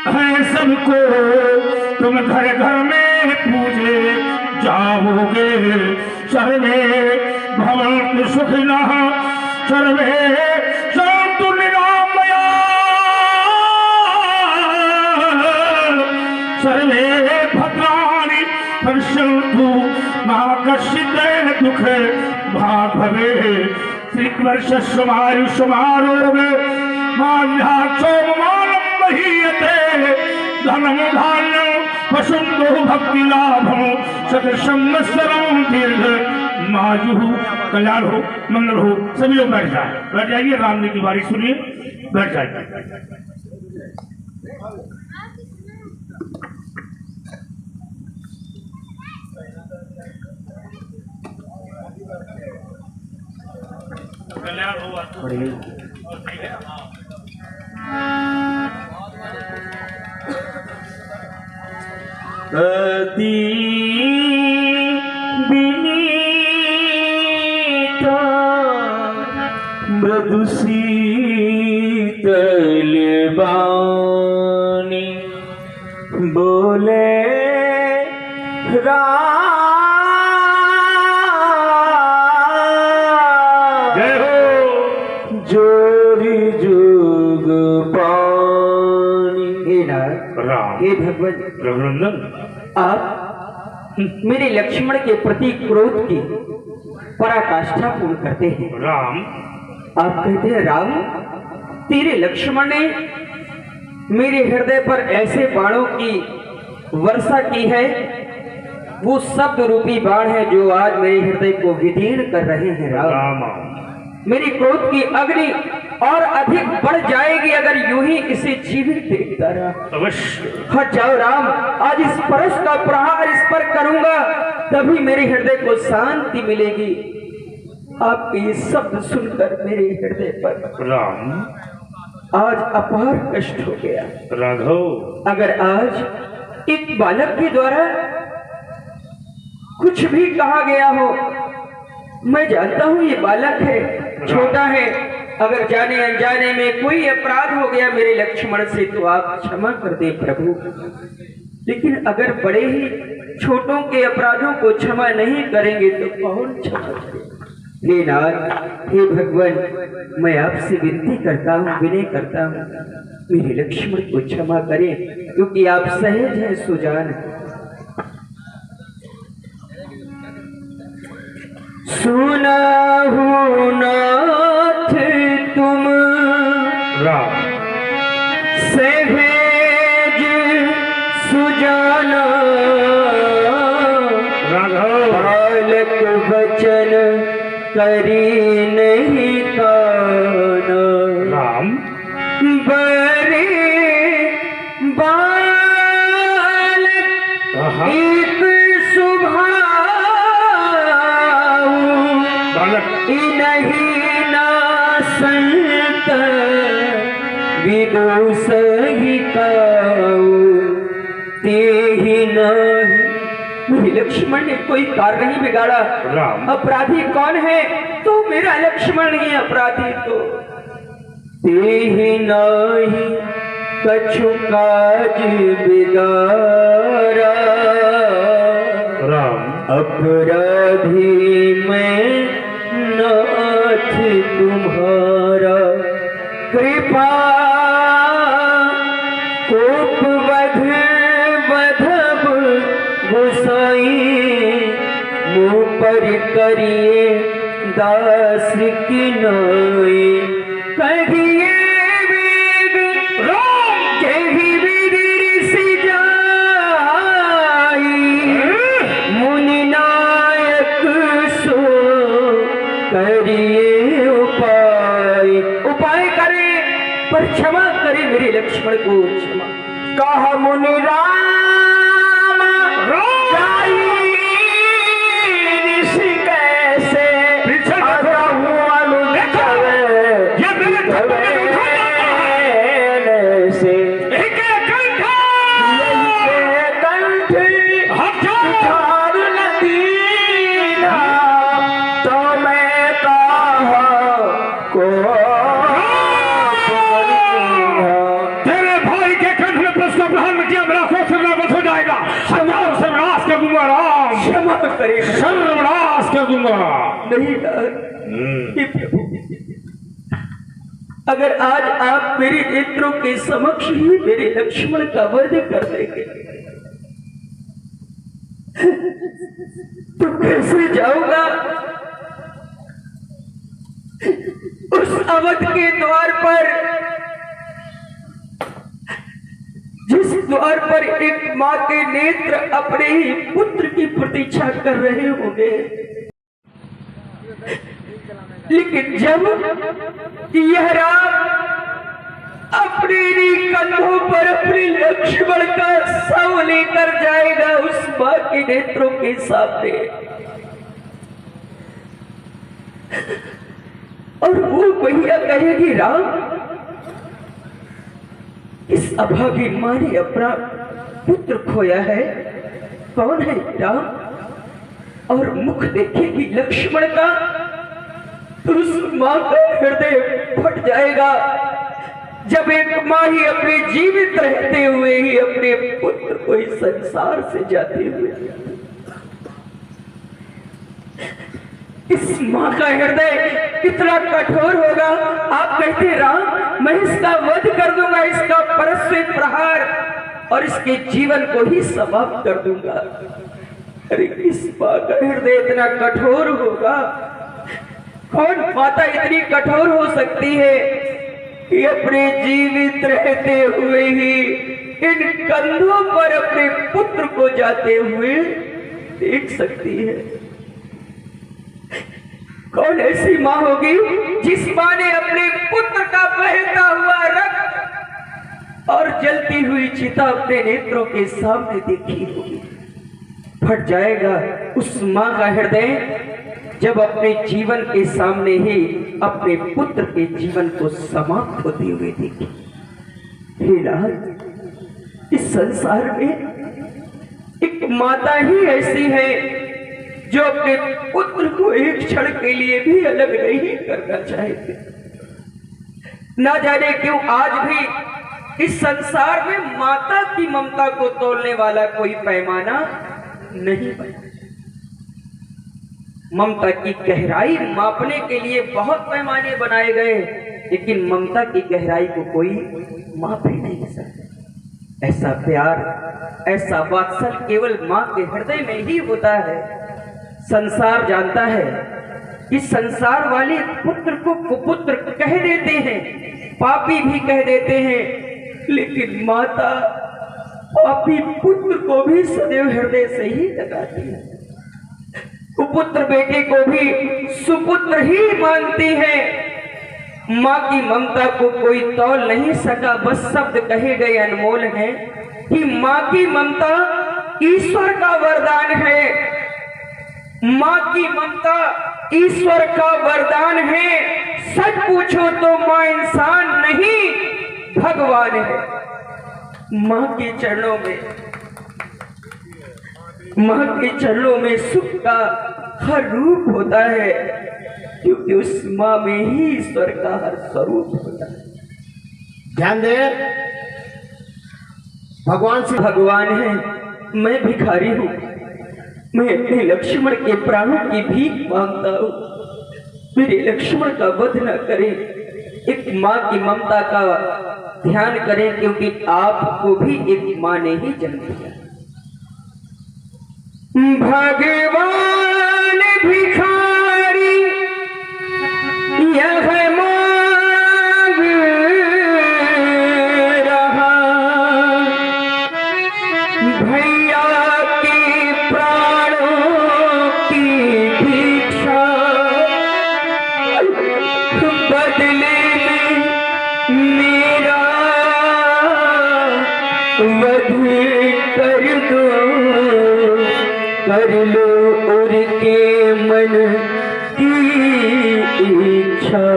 है सबको, तुम घर घर में पूजे जाओगे। सर्वे भवन्तु सुखिनः, सर्वे सन्तु निरामया, सर्वे भद्राणि पश्यन्तु मा कश्चित् दुःख भाग् भवेत्। श्रीकृष्णस्वमायुष्यमारोग मान्याक्षोमानं महीयते, धनं धान्यं वसुन्धो भक्ति लाभं शतसंवत्सरं दीर्घ मायुः। कल्याण हो, मंगल हो। सभी लोग बैठ जाए, बैठ जाइए, राम जी की बारी सुनिए, बैठ जाइए। कल्याण हुआ
अति विनीत मृदु शीतल वाणी, बोले राम
जय हो।
जोरी जुग पानी। हे नाथ,
राम,
हे भगवत,
रघुनंदन,
आप मेरे लक्ष्मण के प्रति क्रोध की पराकाष्ठा पूर्ण करते हैं।
राम,
आप कहते हैं राम, तेरे लक्ष्मण ने मेरे हृदय पर ऐसे बाणों की वर्षा की है, वो शब्द रूपी बाण है जो आज मेरे हृदय को विदीर्ण कर रहे हैं। राम,
राम,
मेरी क्रोध की अग्नि और अधिक बढ़ जाएगी अगर यूं ही इसे जीवित देखता रहा।
अवश्य।
हट जाओ राम, आज इस परस का प्रहार इस पर करूंगा, तभी मेरे हृदय को शांति मिलेगी। आपके ये शब्द सुनकर मेरे हृदय पर
राम,
आज अपार कष्ट हो गया।
राघव,
अगर आज एक बालक के द्वारा कुछ भी कहा गया हो, मैं जानता हूं ये बालक है, छोटा है, अगर जाने अनजाने में कोई अपराध हो गया मेरे लक्ष्मण से तो आप क्षमा कर दे प्रभु। लेकिन अगर बड़े ही छोटों के अपराधों को क्षमा नहीं करेंगे तो कौन क्षमा करेगा? हे नाथ, हे भगवान, मैं आपसे विनती करता हूँ, विनय करता हूँ, मेरे लक्ष्मण को क्षमा करें, क्योंकि आप सहज हैं, सुजान हैं। सुनाहु नाथ तुम
राम,
सहज सुजाना,
राघव,
बालक
करी नहीं काना
राम
बरे बाल एक सुभाऊ
बालक
नहीं ना संत विदुष ही काऊ ते ही नहीं। लक्ष्मण ने कोई कार्य नहीं बिगाड़ा।
राम
अपराधी कौन है? तो मेरा लक्ष्मण ही अपराधी। तो ते ही नहीं कछु काज बिगाड़ा
राम
अपराधी मैं नाथ तुम्हारा कृपा कोप वध वधब गोसाई मुँह पर करिए दास की नाई कहिए वेग कही विदिर सी जाई मुनि नायक सो करिए उपाय करे पर क्षमा करे मेरे लक्ष्मण को क्षमा। कहा मुनि राम ऋषि कैसे
सर्वनाश कर दूंगा।
नहीं हे प्रभु, अगर आज आप मेरे नेत्रों के समक्ष ही मेरे लक्ष्मण का वध कर देंगे तो कैसे जाऊंगा उस अवध के द्वार पर जिस द्वार पर एक माँ के नेत्र अपने ही पुत्र की प्रतीक्षा कर रहे होंगे। लेकिन जब यह राम अपने कंधों पर अपने लक्ष्मण का शव लेकर जाएगा उस माँ के नेत्रों के सामने, और वो भैया कहेगी राम इस अभागी माँ ने अपना पुत्र खोया है, कौन है राम? और मुख देखेगी लक्ष्मण का तो उस माँ का हृदय फट जाएगा। जब एक माँ ही अपने जीवित रहते हुए ही अपने पुत्र को इस संसार से जाते हुए, इस माँ का हृदय कितना कठोर होगा। आप कहते राम मैं इसका वध कर दूंगा, इसका परस से प्रहार और इसके जीवन को ही समाप्त कर दूंगा। अरे किस माँ का हृदय इतना कठोर होगा? कौन माता इतनी कठोर हो सकती है कि अपने जीवित रहते हुए ही इन कंधों पर अपने पुत्र को जाते हुए देख सकती है? कौन ऐसी माँ होगी जिस माँ ने अपने पुत्र का बहता हुआ रक्त और जलती हुई चिता अपने नेत्रों के सामने देखी होगी? फट जाएगा उस माँ का हृदय जब अपने जीवन के सामने ही अपने पुत्र के जीवन को समाप्त होते हुए देखी। हे लाल, इस संसार में एक माता ही ऐसी है जो अपने पुत्र को एक क्षण के लिए भी अलग नहीं करना चाहते। ना जाने क्यों आज भी इस संसार में माता की ममता को तोलने वाला कोई पैमाना नहीं बना। ममता की गहराई मापने के लिए बहुत पैमाने बनाए गए, लेकिन ममता की गहराई को कोई माप ही नहीं सकता। ऐसा प्यार, ऐसा वात्सल केवल माँ के हृदय में ही होता है। संसार जानता है कि संसार वाले पुत्र को कुपुत्र कह देते हैं, पापी भी कह देते हैं, लेकिन माता पापी पुत्र को भी सदैव हृदय से ही लगाती है।
कुपुत्र बेटे को भी सुपुत्र ही मानती है। माँ की ममता को कोई तौल नहीं सका। बस शब्द कहे गए अनमोल हैं कि माँ की ममता ईश्वर का वरदान है। माँ की ममता ईश्वर का वरदान है। सच पूछो तो माँ इंसान नहीं भगवान है। माँ के चरणों में सुख का हर रूप होता है, क्योंकि उस माँ में ही ईश्वर का हर स्वरूप होता है।
ध्यान दे, भगवान से
भगवान है, मैं भिखारी हूँ। मैं अपने लक्ष्मण के प्राणों की भीख मांगता हूँ। मेरे लक्ष्मण का वध न करें। एक माँ की ममता का ध्यान करें, क्योंकि आपको भी एक माँ ने ही जन्म दिया। भगवान भिखारी यह मांग रहा, भैया के प्राणों की भिक्षा, बदले में मेरा वध कर दो, कर लो उनके मन की इच्छा।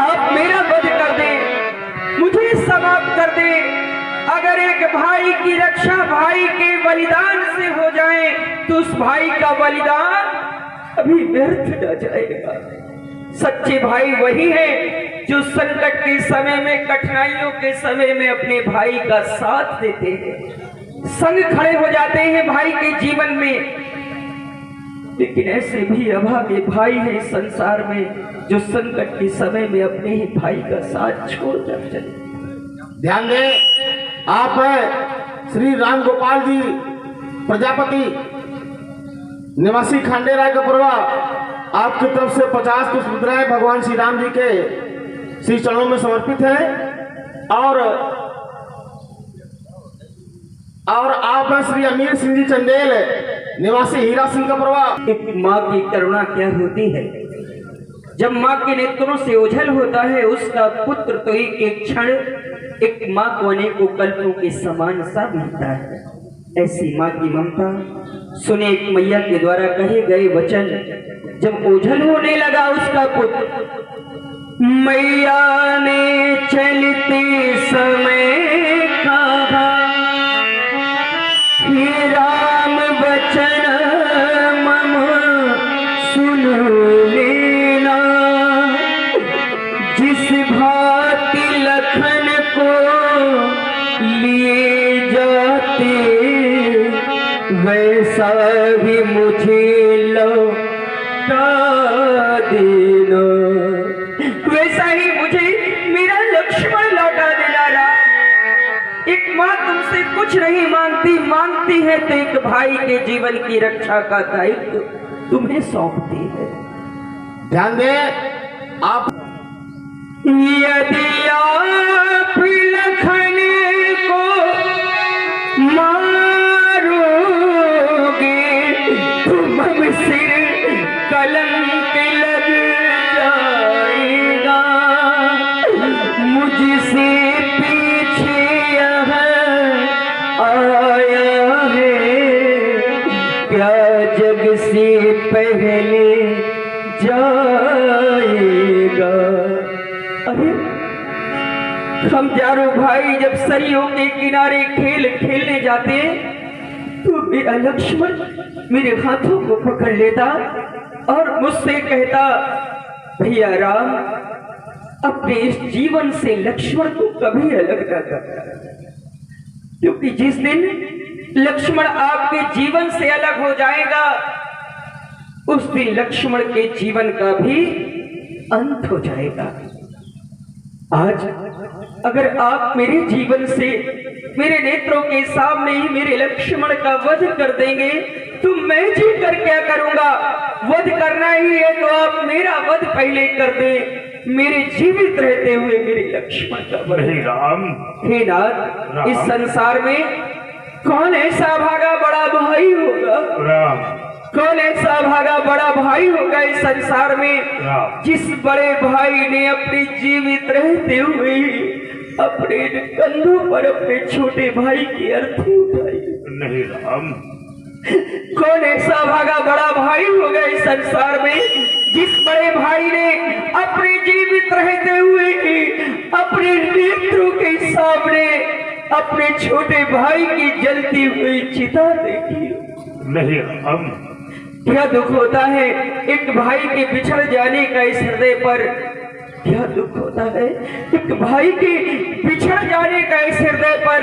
आप मेरा वध कर दें, मुझे समाप्त कर दें। अगर एक भाई की रक्षा भाई के बलिदान से हो जाए तो उस भाई का बलिदान अभी व्यर्थ न जाएगा। सच्चे भाई वही है जो संकट के समय में, कठिनाइयों के समय में अपने भाई का साथ देते हैं, संग खड़े हो जाते हैं भाई के जीवन में। लेकिन ऐसे भी अभागे भाई है संसार में जो संकट के समय में अपने ही भाई का साथ छोड़कर चले।
ध्यान दे, आप श्री राम गोपाल जी प्रजापति निवासी खांडे राय का पुरवा, आपकी तरफ से 50 पुष्प मुद्राएं भगवान श्री राम जी के श्री चरणों में समर्पित है। और आप श्री अमीर सिंह जी चंदेल निवासी हीरा सिंह का पुरवा।
एक माँ की करुणा क्या होती है। जब माँ के नेत्रों से ओझल होता है उसका पुत्र, तो एक क्षण एक माँ को अनेकों कल्पों के समान सा मिलता है। ऐसी माँ की ममता सुने एक मैया के द्वारा कहे गए वचन। जब ओझल होने लगा उसका पुत्र, मैया ने चलते समय कहा, हे राम वचन मम सुन लेना, जिस भांति लखन को लिए जाते वैसा ही मुझे लौटा देना, वैसा ही मुझे मेरा लक्ष्मण लौटा देना। राम, एक माँ तुमसे कुछ नहीं मांगती है तो एक भाई के जीवन की रक्षा का दायित्व तुम्हें सौंपती है।
ध्यान दे, आप
यदि आप लखन को मारोगे तो मम सिर कलंक लग जाएगा, मुझसे पीछे यह आया है क्या जग से पहले जाएगा। अरे हम चारों भाई जब सरियों के किनारे खेल खेलने जाते तो मेरा लक्ष्मण मेरे हाथों को पकड़ लेता और मुझसे कहता, भैया राम अपने इस जीवन से लक्ष्मण को कभी अलग न करना, क्योंकि जिस दिन लक्ष्मण आपके जीवन से अलग हो जाएगा उस दिन लक्ष्मण के जीवन का भी अंत हो जाएगा। आज अगर आप मेरे जीवन से, मेरे नेत्रों के सामने ही मेरे लक्ष्मण का वध कर देंगे तो मैं जी कर क्या करूंगा। वध करना ही है तो आप मेरा वध पहले कर दें, मेरे जीवित रहते हुए मेरे लक्ष्मण का वध।
राम,
हे नाथ, इस संसार में कौन ऐसा भागा बड़ा भाई होगा
राम,
कौन ऐसा भागा बड़ा भाई होगा इस संसार में जिस बड़े भाई ने अपने जीवित रहते हुए अपने कंधों पर अपने छोटे भाई की अर्थी उठाई?
नहीं राम।
कौन ऐसा भागा बड़ा भाई होगा इस संसार में जिस बड़े भाई ने अपने जीवित रहते हुए अपने नेत्रों के सामने अपने छोटे भाई की जलती हुई चिता देखी?
नहीं राम।
क्या दुख होता है एक भाई के बिछड़ जाने का इस हृदय पर, क्या दुख होता है एक भाई के बिछड़ जाने का इस हृदय पर।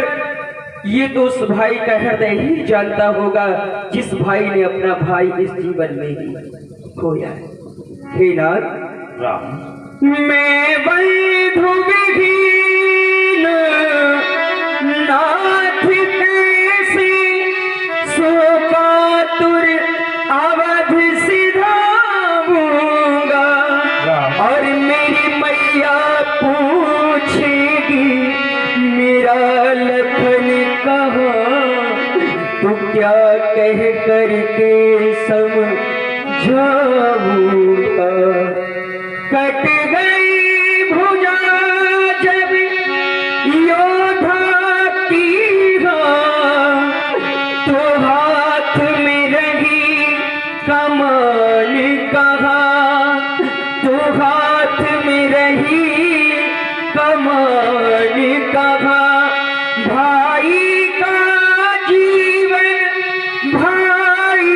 ये तो उस भाई का हृदय ही जानता होगा जिस भाई ने अपना भाई इस जीवन में ही खोया है। हे नाथ
राम।
मैं बंधु विहीन नाथ कैसे शोकातुर अवध सिधाऊंगा, और मेरी मैया पूछेगी मेरा लखन कहाँ, तो क्या कह करके समझाऊंगा। कट गई भुजा जब योद्धा की तो हाथ में रही कमान कहाँ, तो हाथ में रही कमान कहाँ। भाई का जीवन भाई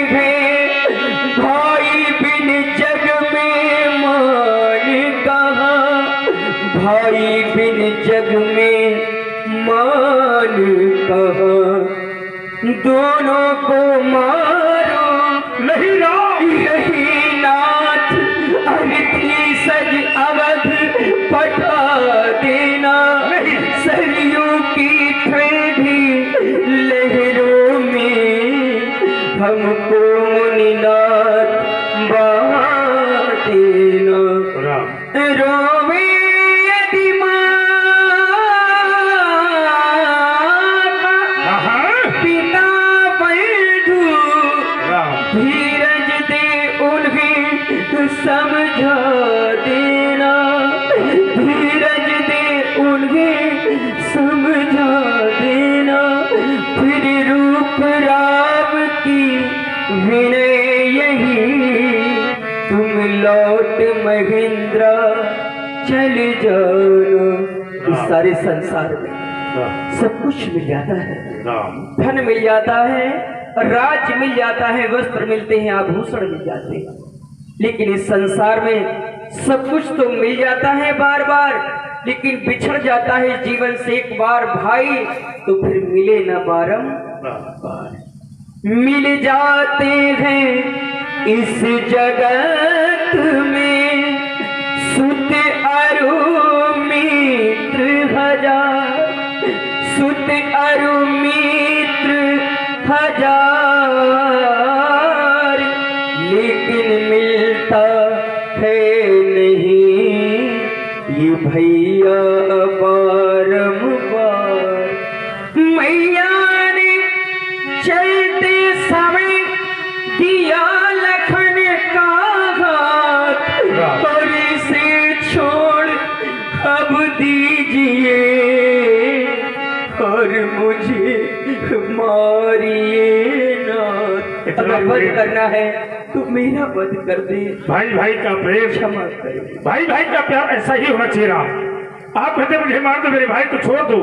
है, भाई बिन जग में मान कहाँ, भाई बिन जग में मान कहाँ। दोनों को मारो
नहीं राम।
यही नाथ अर्थी सज अवध पठा देना, सरयू की ठंडी लहरों में हमको मुनिनाथ बहा देना। रोवे यदि पिता बंधु धीरज दे उन्हें समझा देना, धीरज दे उन्हें समझा देना। फिर रूप राम की विनय यही तुम लौट महेंद्र चल जाना। इस सारे संसार में सब कुछ मिल जाता है, धन मिल जाता है, राज मिल जाता है, वस्त्र मिलते हैं, आभूषण मिल जाते हैं, लेकिन इस संसार में सब कुछ तो मिल जाता है बार बार, लेकिन बिछड़ जाता है जीवन से एक बार भाई तो फिर मिले न बारंबार। मिल जाते हैं इस जगत में सुत अरु मित्र हजार, सुत अरु मित्र हजार, लेकिन मिलता है नहीं ये भैया बारंबार। मैया ने चलते समय दिया लखन का हाथ, पर इसे छोड़ अब दीजिए और मुझे मारिए नाथ। अगर वध करना है तो मेरा वध कर दे।
भाई भाई का प्रेम,
क्षमा करे।
भाई भाई का प्यार ऐसा ही होना चाहिए राम। आप कहते मुझे मार दो, मेरे भाई को छोड़ दो।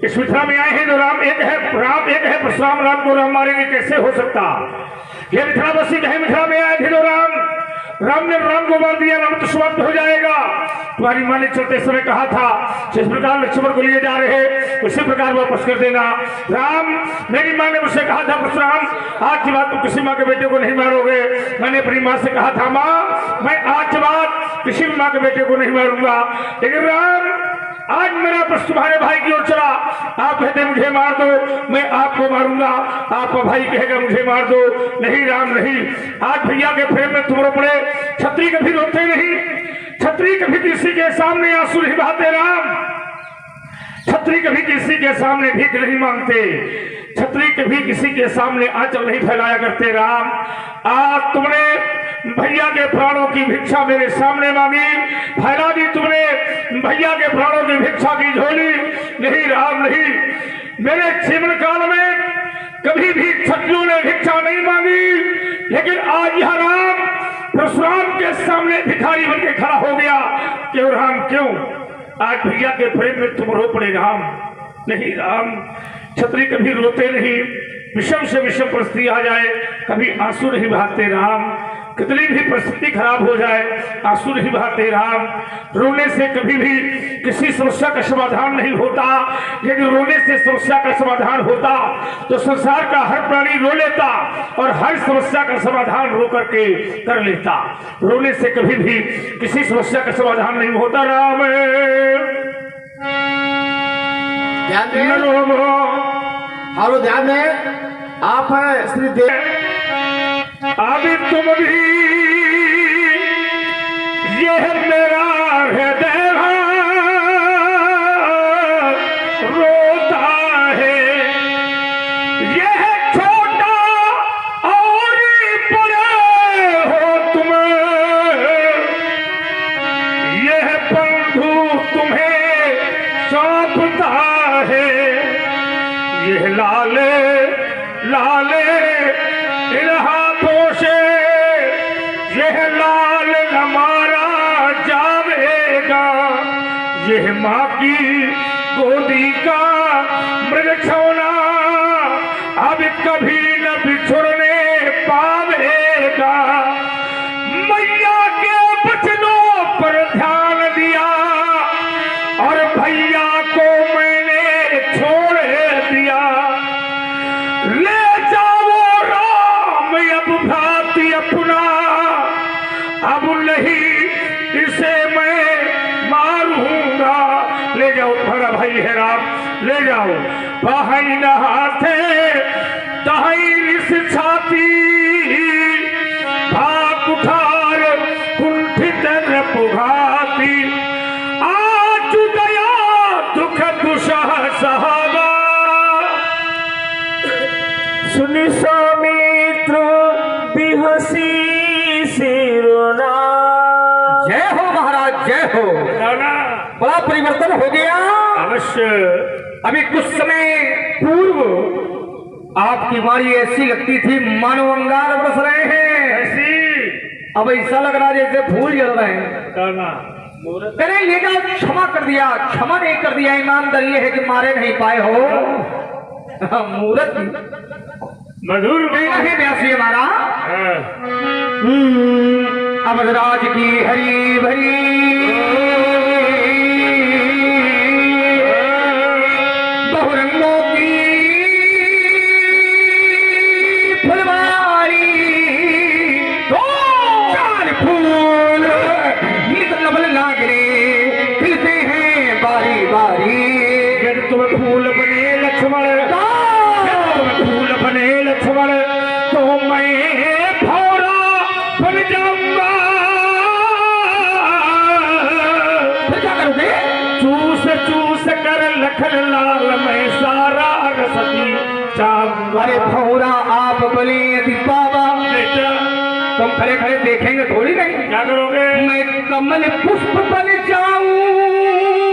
इस मिथिला में आए हैं जो राम एक है, परशुराम राम को राम मारेंगे, कैसे हो सकता। ये मिथिलावासी कहे मिथिला में आए थे जो राम ने राम को मार दिया, राम तो समाप्त हो जाएगा। तुम्हारी माँ ने चलते समय कहा था जिस प्रकार लक्ष्मण को लिए जा रहे उसी प्रकार वापस कर देना। राम, मेरी माँ ने मुझसे कहा था परशुराम आज के बाद तुम किसी माँ के बेटे को नहीं मारोगे। मैंने अपनी माँ से कहा था माँ मैं आज के बाद किसी भी माँ के बेटे को नहीं मारूंगा, लेकिन राम आज मेरा प्रश्न तुम्हारे भाई की ओर चला। आप कहते मुझे मार दो, मैं आपको मारूंगा। आपका भाई कहेगा मुझे मार दो। नहीं राम नहीं, आज भैया के प्रेम में तुम रो पड़े। छत्री कभी रोते नहीं, छत्री कभी किसी के सामने आंसू नहीं बहाते राम, छत्री कभी किसी के सामने भीख नहीं मांगते, छत्री कभी किसी के सामने आंचल नहीं फैलाया करते। राम, आज तुमने भैया के प्राणों की भिक्षा मेरे सामने मांगी, फैला दी तुमने भैया के प्राणों की भिक्षा की झोली। नहीं राम नहीं, मेरे जीवन काल में कभी भी छत्रियों ने भिक्षा नहीं मांगी, लेकिन आज यह राम परशुराम के सामने भिखारी बनके खड़ा हो गया। क्यों राम क्यों? आज भैया के प्रेम में तुम रो पड़े राम। नहीं राम, छत्री कभी रोते नहीं, विषम से विषम परिस्थिति आ जाए कभी आंसू नहीं बहाते राम। कितनी भी परिस्थिति खराब हो जाए आंसू नहीं बहाते राम। रोने से कभी भी किसी समस्या का समाधान नहीं होता, यदि रोने से समस्या का समाधान होता तो संसार का हर प्राणी रो लेता और हर समस्या का समाधान रो करके कर लेता। रोने से कभी भी किसी समस्या का समाधान नहीं होता राम।
ध्यान दें, हारो ध्यान दें, आप हैं श्री देव।
अभी तुम भी यह मेरा हृदय रोता है, यह छोटा और बड़े हो तुम, यह बंधु तुम्हें सौंपता है। यह लाले लाले इन हाथों से यह लाल हमारा जावेगा, यह माँ की गोदी का मृग छौना अब कभी न बिछुड़ने पावेगा। मैया के बचनों पर ध्यान दिया और भैया को मैंने छोड़ दिया। ले जाओ राम अब भाती अपना, अब नहीं इसे मैं मारूंगा। ले जाओ, तुम्हारा भाई है राम, ले जाओ। बहाई नहाते तहाई इस छाती, भाग उठार कुंठित पुघाती। आज गया दुख दुसह सहावा,
सुनि सौमित्र बिहसी सिरोना।
जय हो महाराज जय हो। बड़ा परिवर्तन हो गया।
अवश्य।
अभी कुछ समय पूर्व आपकी वाणी ऐसी लगती थी मानो अंगार बरस रहे हैं,
ऐसी
अब ऐसा लग रहा जैसे फूल जल रहे हैं। करे ले जाओ, क्षमा कर दिया, क्षमा नहीं कर दिया। ईमानदारी है कि मारे नहीं पाए हो। मूर्त
मधुर
नहीं व्यासी हमारा। अब राज की हरी भरी बहुरंगों की फुलवारी, चार फूल नित नवल नागरे खिलते हैं बारी बारी।
यदि तुम फूल बने लक्ष्मण, फूल बने लक्ष्मण तो मैं भौरा बन जाऊंगा।
फिर क्या करोगे?
चूस चूस कर लखन लाल मैं सारा रसती चाहूंगा।
अरे भौरा आप बोले यदि बाबा,
बेटा
तुम खड़े खड़े देखेंगे थोड़ी नहीं।
क्या करोगे?
मैं कमल पुष्प बन जाऊंगा।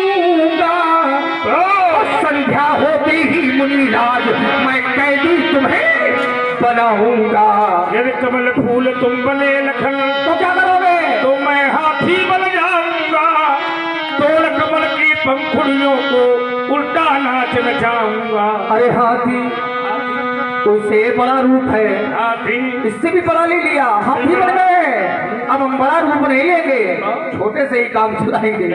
संध्या होते ही मुनिराज मैं कैदी तुम्हें बनाऊंगा।
यदि कमल फूल तुम बने लखन
तो क्या करोगे?
तो मैं हाथी बन जाऊंगा। तोड़ कमल की पंखुड़ियों को उल्टा नाच नचाऊंगा।
अरे हाथी उससे बड़ा रूप है,
हाथी
इससे भी बड़ा ले लिया, हाथी बन गए। अब हम बड़ा रूप नहीं लेंगे, छोटे से ही काम चलाएंगे।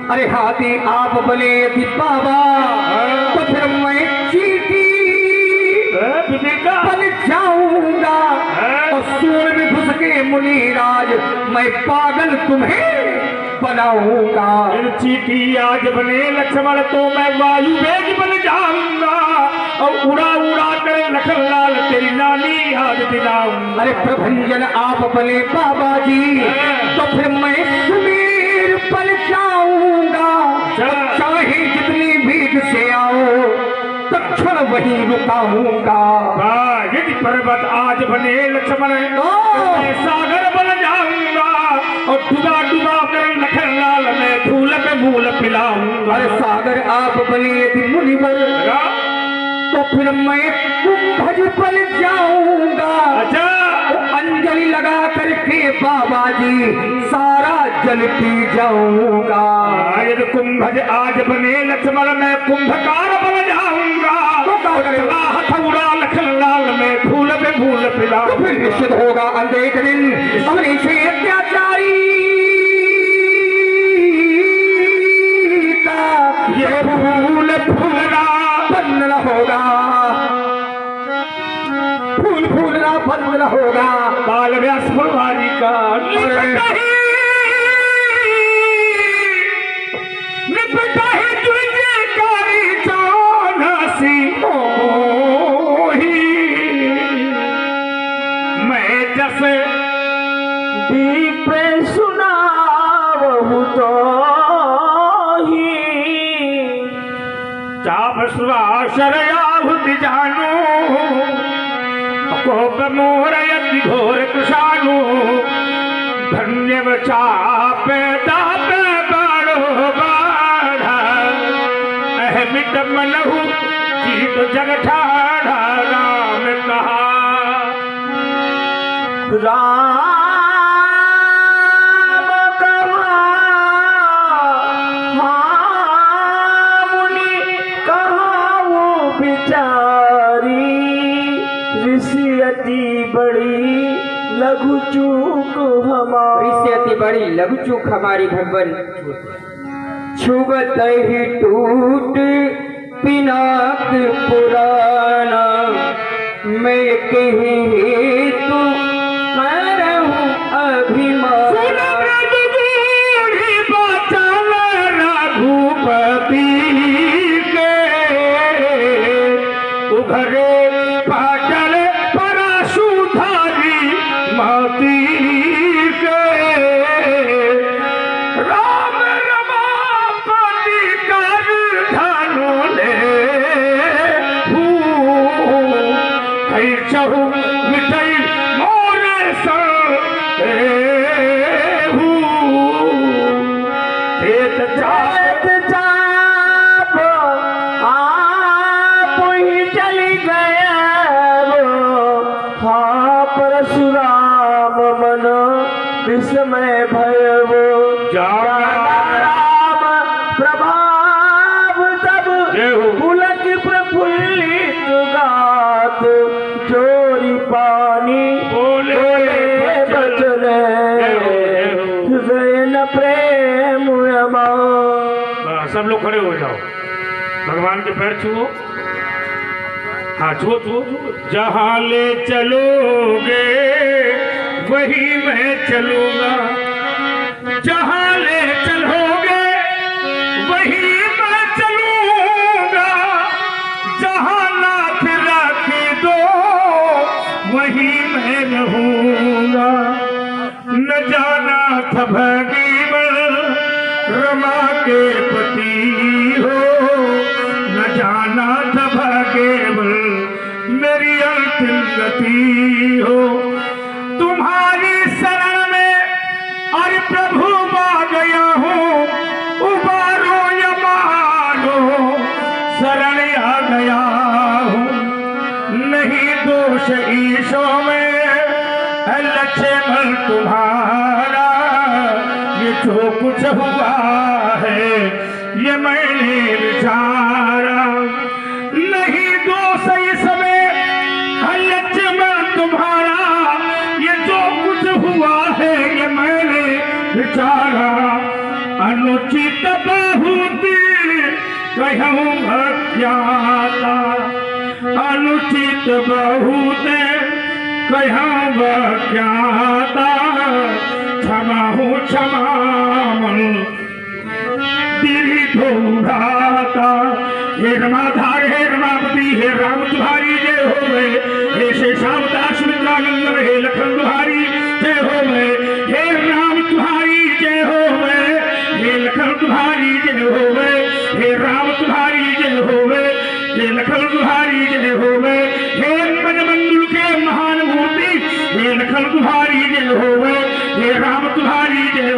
अरे हाथी आप बने यदि बाबा, तो फिर मैं चींटी बन जाऊंगा। और सूर में घुस के मुनिराज मैं पागल तुम्हें बनाऊंगा।
चीटी आज बने लक्ष्मण तो मैं वायु वेग बन जाऊंगा। और उड़ा उड़ा कर लखन लाल तेरी नानी याद दिलाऊंगा।
अरे प्रभंजन आप बने बाबा जी, तो फिर मैं सुमेर बन जाऊंगा। चाहे जितनी भी
वहीं रुकाऊंगा।
यदि पर्वत आज बने लक्ष्मण मैं सागर बन जाऊंगा और डुबा डुबा कर लखन लाल में धूल पे मूल पिलाऊंगा।
अरे सागर आप बने यदि मुनिवर तो फिर मैं कुंभज बन जाऊंगा।
अच्छा
अंजलि लगा करके बाबा जी सारा जल पी जाऊंगा।
यदि कुंभज आज बने लक्ष्मण मैं कुंभकार बन जाऊंगा। हथौड़ा लखन लाल में धूल पे भूल पिला।
तो फिर निश्चित होगा अंधेक दिन हमने से अत्याचारी का
ये फूल फूलना
बंधन होगा। फूल फूलना बंधन होगा।
बाल व्यास फुलवारी का निपटा है तुझे कारी चौनासी मैं जैसे
दीप सुना बहु तो ही
चाप शरयाहुत जानू कोप मोर यति घोर कृषाणु धन्य चाप दाप बाड़ो बाढ़ा अहमित मनहु जीत जग ठाढ़ा राम कहा
राम कहा हाँ मुनि कहा वो बिचारी ऋषि अति बड़ी लघु चूक हमारी।
ऋषि अति बड़ी लघु चूक हमारी भगवान छुबत ही टूट पिनाक पुराना मैं कहीं हेतु करहूं अभिमान।
रघुपति के उघरे पाटल परशुधारी माती के राम रमापति कर धनु ले चहु मिटई मोरे
जात जाप आप ही चली गया हाँ परशुराम मन विस्मय भयवो राम प्रभाव तब पुलक प्रफुल्लित गात चोरी पानी बोले बचने हृदय प्रेम
सब लोग खड़े हो जाओ भगवान के पैर छुओ हाँ छुओ छुओ जहाँ ले चलोगे वही मैं चलूंगा जहाँ ले चलोगे वही मैं चलूंगा जहाँ नाथ रख दो वही मैं रहूंगा न जाना था भगीवन रमा के पति हो न जाना था भाग्यवल मेरी अंतिम गति हो तुम्हारी शरण में अरे प्रभु आ गया हूँ उबारो या मारो शरण आ गया हूँ नहीं दोष ईशो में लक्ष्मण तुम्हारा ये जो कुछ हुआ है ये मैंने विचारा नहीं दोष इसमें लक्ष्मण तुम्हारा ये जो कुछ हुआ है ये मैंने विचारा अनुचित बहुत कहूँ अज्ञाता अनुचित बहुत कहूँ अज्ञाता क्षमा हूँ क्षमा दिली धोराता हे रमाधार हे रमापति हे राम तुम्हारी जय हो गए हे शेषावतार सुमित्रानंद हे लखन तुम्हारी जय हो गए हे राम तुम्हारी जय हो गए हे लखन तुम्हारी जय हो गए हे राम तुम्हारी जय हो गए हे नखल तुम्हारी जय होवे, हे पदमंडल के महान मूर्ति, हे नखल तुम्हारी जय होवे, हे राम तुम्हारी जय